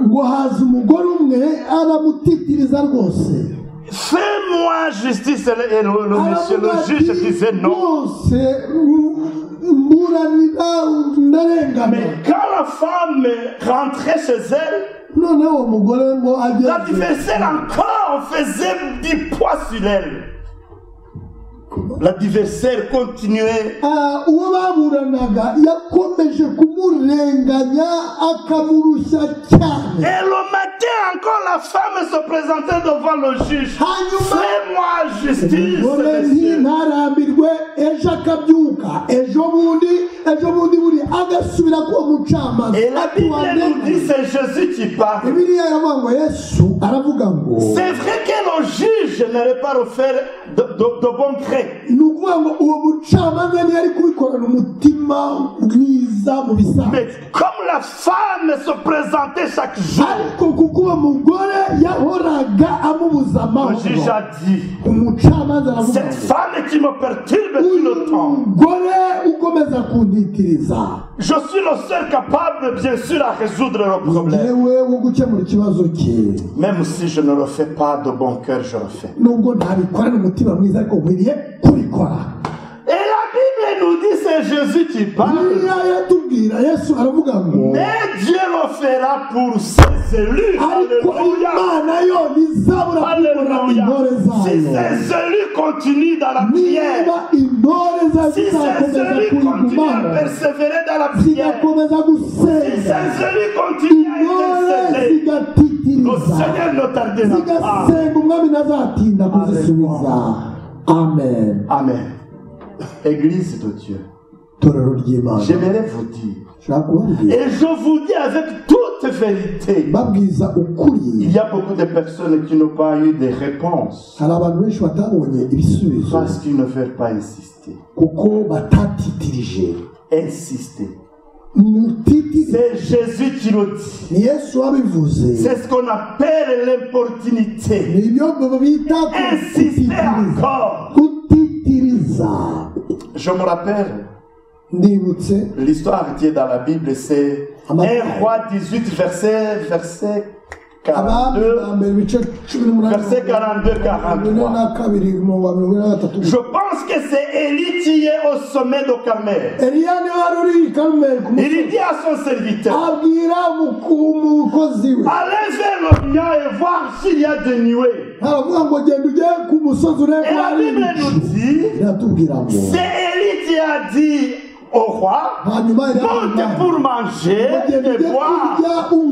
ngo haza umugore umwe aramutitiriza rwose. Fais-moi justice. » Et le juge disait « Non. » Rwose mburanira ndarengana. Mais quand la femme rentrait chez elle, Noneho umugore ngo ageze, l'adversaire encore faisait du poids sur elle. L'adversaire continuait. uwo baburanaga yakomeje kumurenganya akamurushya cyane. Et le matin encore, la femme se présentait devant le juge. Fais-moi justice, Umugore monsieur. ntarambirwe, ejo akabyuka, ejo bundi buri agasubira kuwo mucamanza. Et la Bible nous dit, c'est Jésus qui parle. Bibiliya iravuga ngo Yesu aravuga ngo, C'est vrai que le juge n'allait pas refaire de bon gré. ni ukuvuga ngo uwo mucamanza ntiyari kubikorana umutima mwiza mu bisanzwe. Mais comme la femme se présentait chaque jour, Ariko kuko uwo mugore yahoraga amubuza le amahoro, juge a dit, umucamanza aravuga cette ngo, femme qui me perturbe tout le temps, umugore ukomeza kuntitiriza, je suis le seul capable, bien sûr, à résoudre le problème. yewe wo gukemura ikibazo cye. Même si je ne le fais pas de bon cœur, je le fais. Nubwo ntabikorana umutima mwiza, ariko nkwiriye kubikora. Et la Bible nous dit, c'est Jésus qui parle. Bibiliya iratubwira, Yesu aravuga ngo, Mais Dieu le fera pour ses élus. ariko Alléluia. Imana yo ntizabura kubikora Alléluia. intore Si zayo. ces élus continuent dans la prière, Niba intore zayo si ces zizakomeza élus continuent à kuyigumana, persévérer dans la prière, zigakomeza si gusenga, ces élus continuent à intore intercéder, le zigatitiriza, Seigneur ne tardera pas. zigasenga, umwami ntazatinda kuzisubiza. Amen. Amen. Église de Dieu, Torero ry'Imana, j'aimerais vous dire, nshaka kubabwira, et je vous dis avec toute vérité, babwiza ukuri, il y a beaucoup de personnes qui n'ont pas eu de réponses hari abantu benshi batabonye ibisubizo parce qu'ils ne veulent pas insister. kuko batatitirije. Insister. Mutitirize, C'est Jésus qui le dit. ni Yesu wabivuze. C'est ce qu'on appelle l'importunité. Nibyo bita Insister encore. kutitiriza. Je me rappelle, Ndibutse l'histoire qui est dans la Bible, c'est 1 Roi 18, verset Verset 42-43. Je pense que c'est Élie qui est au sommet de Carmel. Il dit à son serviteur, allez vers l'Orient et voir s'il y a des nuées. Et la Bible nous dit, c'est Élie qui a dit au roi, monte pour manger et boire.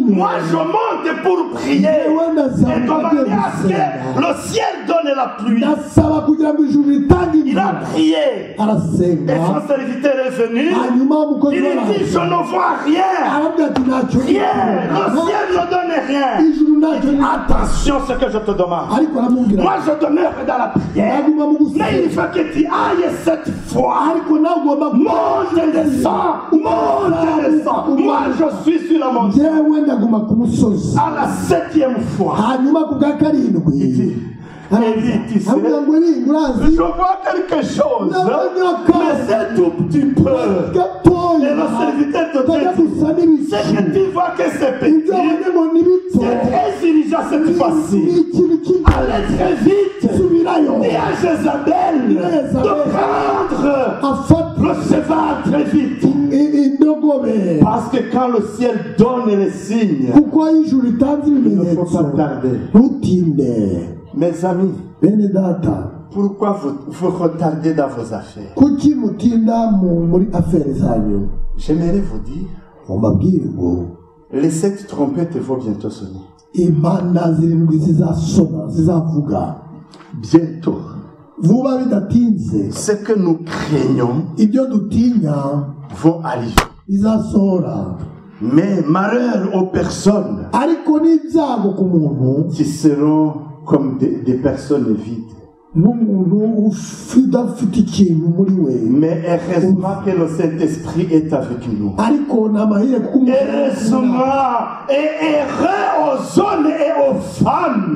Moi je monte pour prier et demander à ce que le ciel donne la pluie. Il a prié et son serviteur est venu. Il dit, je ne vois rien. Rien, le ciel ne donne rien. Il dit, attention ce que je te demande. Moi je demeure dans la prière, mais il faut que tu ailles cette fois. Monte et descends. Moi je suis sur la montagne. À la 7e fois, il dit, je vois quelque chose, mais c'est tout petit peu. Et le serviteur te dit, c'est que tu vois que c'est petit, c'est très irritant cette fois-ci. Allez très vite, dis à Jézabel de prendre le cheval très vite. Parce que quand le ciel donne les signes, il ne faut pas tarder. Mes amis, pourquoi vous retardez dans vos affaires? J'aimerais vous dire, les 7 trompettes vont bientôt sonner. Bientôt. Ce que nous craignons vont arriver. Mais malheur aux personnes qui seront comme des personnes vides. Mais heureusement que le Saint-Esprit est avec nous. Heureusement et heureux aux hommes et aux femmes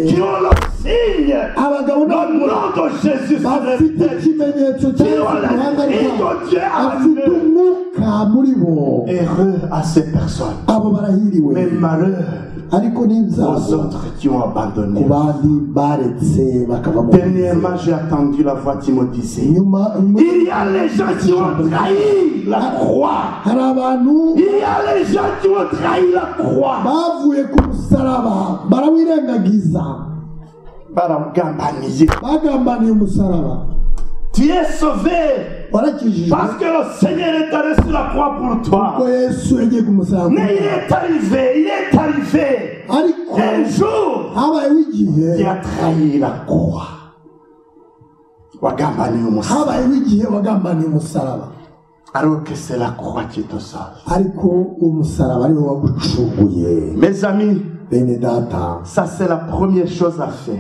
qui ont le signe, le nom de Jésus sur leur tête, qui ont l'Esprit de Dieu avec eux. Heureux à ces personnes. Mais malheur aux autres qui ont abandonné. Dernièrement, j'ai entendu la voix qui me disait, il y a les gens qui ont trahi la croix. Il y a les gens qui ont trahi la croix. Tu es sauvé parce que le Seigneur est allé sur la croix pour toi. Mais il est arrivé un jour qui a trahi la croix. Alors que c'est la croix qui te sauve. Mes amis, ça c'est la première chose à faire.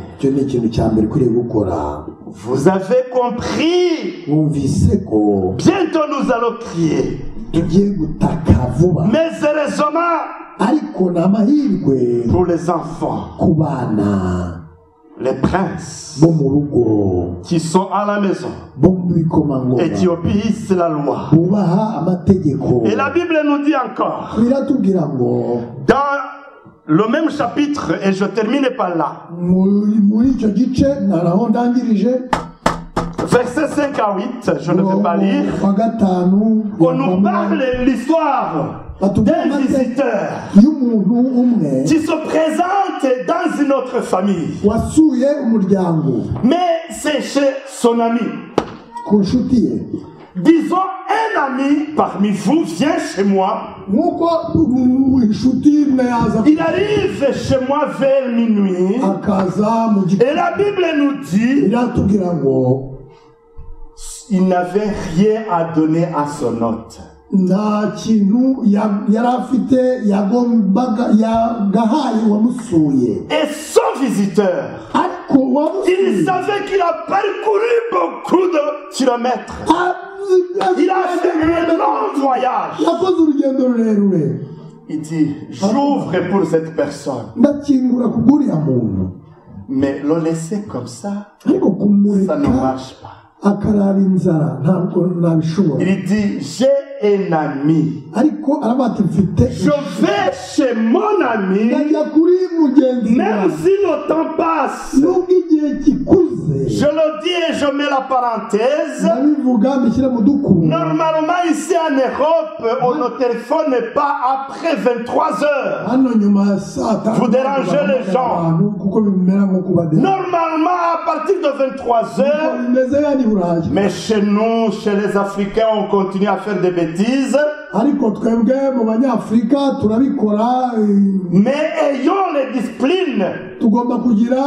Vous avez compris. Bientôt nous allons crier. Mais heureusement, pour les enfants, les princes qui sont à la maison et qui obéissent la loi. Et la Bible nous dit encore, dans le même chapitre, et je termine par là, versets 5 à 8, je ne vais pas lire, on nous parle de l'histoire d'un visiteur qui se présente dans une autre famille. Mais c'est chez son ami. Disons, un ami parmi vous vient chez moi. Il arrive chez moi vers minuit. Et la Bible nous dit, il n'avait rien à donner à son hôte. Et son visiteur, il savait qu'il a parcouru beaucoup de kilomètres. Il a fait un long voyage. Il dit, j'ouvre pour cette personne. Mais le laisser comme ça, ça ne marche pas. Il dit, j'ai un ami. ariko aravuga ati mfite Je vais chez mon ami, ndajya kuri mugenzi même wawe si le temps passe. nubwo igihe kikuze Je le dis et je mets la parenthèse. ndabivuga mbishyire mu dukuru Normalement, ici en Europe, on ne téléphone pas après 23 heures. hano nyuma ya saa tanu Vous dérangez les gens. kuko bimera nko kubadera Normalement, à partir de 23 heures, bimeze yani burayi mais chez nous, chez les Africains, on continue à faire des bêtises. ariko twebwe mu banyafurika turabikora Mais ayons les disciplines. tugomba kugira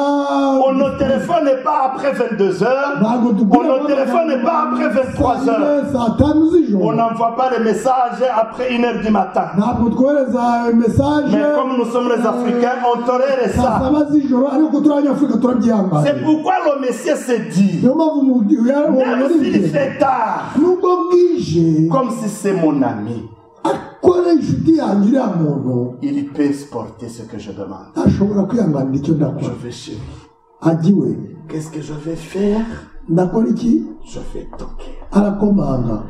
On ne téléphone pas après 22 heures. ntabwo On ne téléphone pas après 23 heures. saa tanu On z'ijoro n'envoie pas les messages après 1 heure du matin. ntabwo twohereza mesaje Mais comme nous sommes les Africains, on tolère saa ça. saba z'ijoro ariko turi abanyafurika turabyihangana C'est pourquoi le Messie s'est dit, niyo mpamvu même s'il fait tard, nubwo bwije comme si c'est mon ami, akora inshuti yanjye uriya muntu il peut supporter ce que je demande. ashobora kwihanganira icyo Je ndakora vais chez lui. agiwe Qu'est-ce que je vais faire? ndakora iki Je vais toquer. arakomanga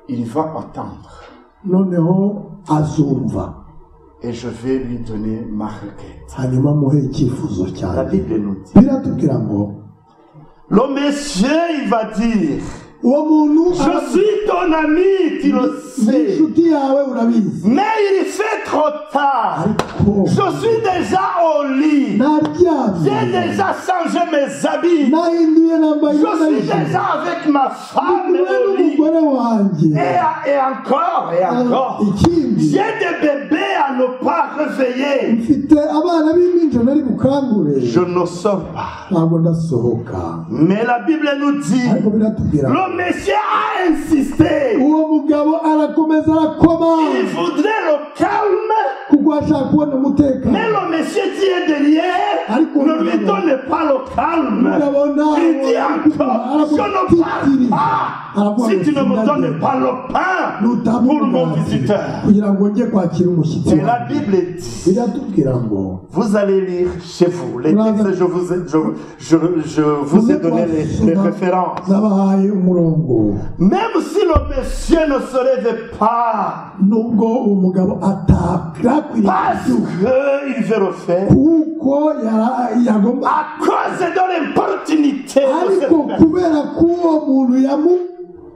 Il va attendre. noneho azumva Et je vais lui donner ma requête. hanyuma muhe icyifuzo La cyanjye Bible nous dit. biratubwira ngo Le monsieur, il va dire, uwo muntu je suis ton ami, tu le ni sais. inshuti yawe urabizi Mais il fait trop tard. ariko Je suis déjà au lit. naryamye J'ai déjà changé mes habits. nahinduye nambaye Je suis imyenda déjà avec ma femme au lit. n'umugore wanjye Et encore. ikindi J'ai des bébés à ne pas réveiller. mfite abana b'impinja nari bukangure Je ne sors pas. ntabwo ndasohoka Mais la Bible nous dit, ariko biratubwira le monsieur a insisté. uwo mugabo arakomeza arakoma Il voudrait le calme. kuko ashaka kubona umutekano Mais le monsieur qui est derrière ne lui donne pas le calme. Il dit encore, je ne parle pas. Si tu ne me donnes pas le pain pour mon visiteur. kugira ngo njye kwakira umushyitsi Et la Bible dit, biratubwira ngo vous allez lire chez vous. Les textes, je vous ai donné les références. nabahaye umurongo Même si le monsieur ne se réveille pas, nubwo umugabo atakwiriye parce qu'il veut le faire, kuko yagomba à cause de l'importunité de ariko cette personne, kubera ko uwo muntu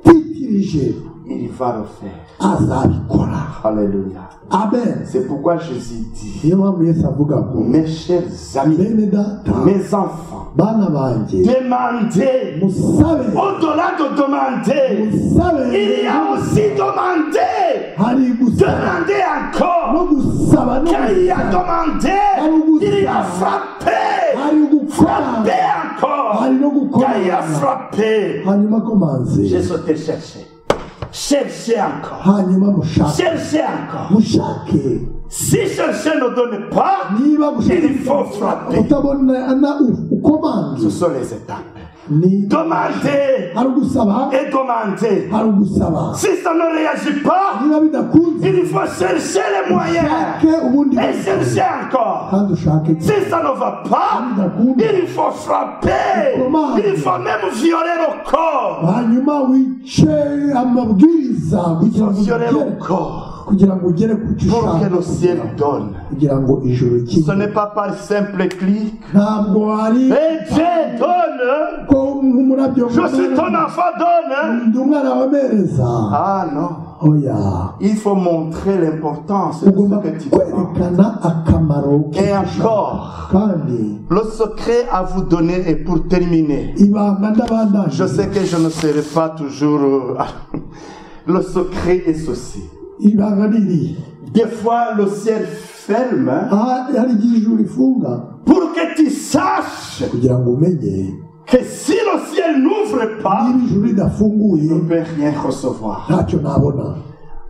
yamutitirije il va le faire. azabikora Alléluia. amen C'est pourquoi Jésus dit, niyo mpamvu yesu avuga ngo mes chers amis, bene data mes enfants, bana banjye demandez, musabe au-delà de demander, musabe il y a aussi demander. hari gusaba Demandez encore. no gusaba no Quand il y a gusaba demandé, il y a frappé. hari gukora Frappé encore. hari no Quand gukora il y a frappé, hanyuma komanze j'ai sauté chercher. Cherchez encore. hanyuma mushake Cherchez encore. mushake Si chercher ne donne pas, niba il faut frapper. utabona ukomanze Ce sont les étapes. ni Demandez hari ugusaba et demandez. hari ugusaba Si ça ne réagit pas, niba bidakunze il faut chercher les moyens. ushake ubundi Et chercher encore. kandi ushake Si ça ne va pas, il faut frapper. Il faut même violer le corps. hanyuma wice amabwiriza kugira ngo Violer ugere le corps. kugira ngo ugere ku cyo Pour que ushaka le ciel donne. kugira ngo ijoro Ce kibe n'est pas par simple clic. ntabwo hari Et Dieu donne. ko nk'umurabyo Je suis ton enfant, donne. ndi umwana wamereza Ah non. oya Il faut montrer l'importance de ugomba ce que tu fais. kwerekana akamaro Et encore, kandi le secret à vous donner est pour terminer. ibanga ndabandanye Je sais que je ne serai pas toujours... le secret est ceci. ibanga riri Des fois, le ciel ferme hari igihe ijuru rifunga pour que tu saches kugira ngo umenye que si le ciel n'ouvre pas, niba ijuru ridafunguye tu ne peux rien recevoir. ntacyo nabona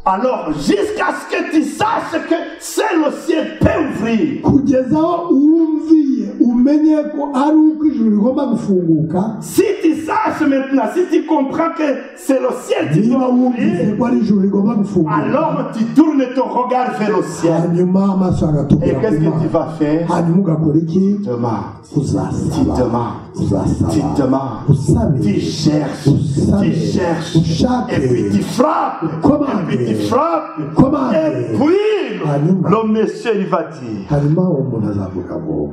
Alors, jusqu'à ce que tu saches que c'est le ciel peut ouvrir, kugeza aho wumviye umenye ko ari uko ijuru rigomba gufunguka. Si tu saches maintenant, si tu comprends que c'est le ciel qui doit ouvrir, ko ari ijuru rigomba gufunguka, alors tu tournes ton regard vers le ciel. hanyuma amaso Et agatubwira qu'est-ce que tu vas faire? hanyuma ugakora iki? Tu demandes, tu uzasaba, demandes, uzasaba, tu demandes, usabe, tu cherches, usabe, tu cherches, ushake, et puis tu frappes, et puis tu frappes, et puis le monsieur il va dire, hanyuma umuntu azavuga ngo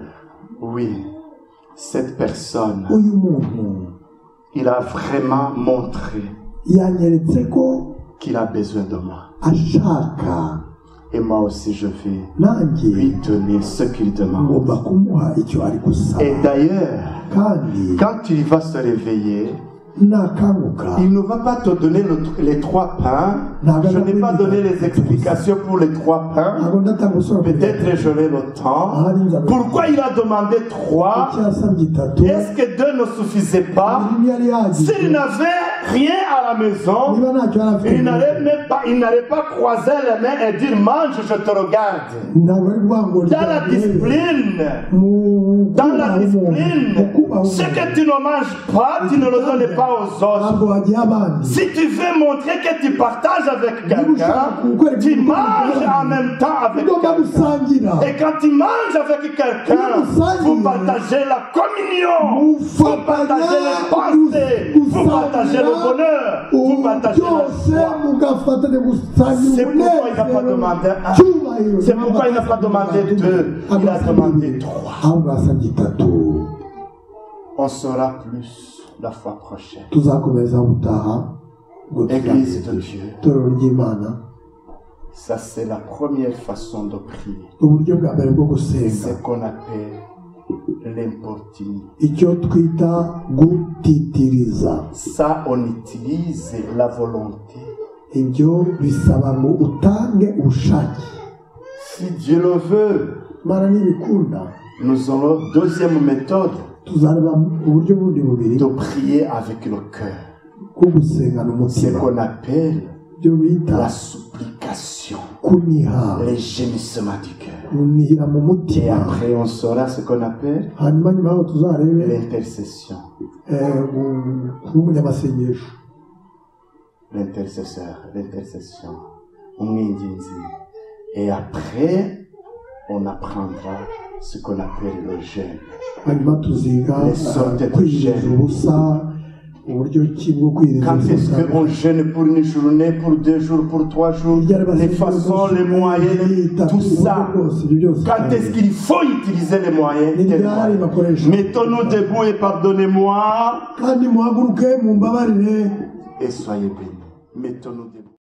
oui, cette personne, uyu muntu il a vraiment montré yanyeretse ko qu'il a besoin de moi. ashaka, Et moi aussi je vais nanjye lui donner ce qu'il demande. ngomba kumuha icyo ari gusaba. Et d'ailleurs, kandi quand il va se réveiller, nakanguka il ne va pas te donner les 3 pains. Je n'ai pas donné les explications pour les 3 pains. ntabwo ndatanga ubusobanuro. Peut-être j'aurai le temps. Pourquoi il a demandé 3? cyasabye itatu, Est-ce que 2 ne suffisaient pas? imwe yari yagize, S'il n'avait rien à la maison, niba ntacyo yari afite, il n'allait pas croiser les mains et dire mange, je te regarde. ntabwo ari kuvuga ngo Dans la discipline, dans la discipline, ce que tu ne manges pas, tu ne le donnes pas aux autres. ntabwo wagiha abandi. Si tu veux montrer que tu partages avec quelqu'un, tu manges en même temps avec ugomba quelqu'un. gusangira, Et quand tu manges avec quelqu'un, vous partagez la communion, vous partagez les pensées, vous partagez le bonheur, vous partagez la joie. C'est pourquoi il n'a pas demandé 1. C'est pourquoi il n'a pas demandé 2. Il a demandé 3. ahubwo asabye itatu. On saura plus la fois prochaine. tuzakomeza gutaha ngo Église de Dieu. itorero ry'Imana. Ça, c'est la première façon de prier. uburyo bwa mbere bwo gusenga, C'est qu'on appelle l'importunité. icyo twita gutitiriza. Ça, on utilise la volonté. ibyo bisaba ngo utange ubushake. Si Dieu le veut, Imana nibikunda, nous aurons deuxième méthode tuzareba uburyo bundi bubiri de prier avec le cœur. bwo gusengana C'est umutima, qu'on appelle ibyo bita la supplication, kuniha, les gémissements du cœur. kunihira mu Et mutima. après, on saura ce qu'on appelle hanyuma nyuma yaho tuzarebe l'intercession. kuba umunyamasengesho, L'intercession. Umwinginzi. Et après, on apprendra ce qu'on appelle le jeûne. hanyuma tuziga Les sortes de kwiyiriza jeûne. ubusa, uburyo ki bwo kwiyiriza Quand est-ce ubusa. qu'on jeûne pour une journée, pour 2 jours, pour 3 jours, les façons, les moyens, tout ça. Quand est-ce qu'il faut utiliser les moyens? Mettons-nous debout et pardonnez-moi. kandi muhaguruke mumbabarire. Et soyez bénis. Mettons-nous debout.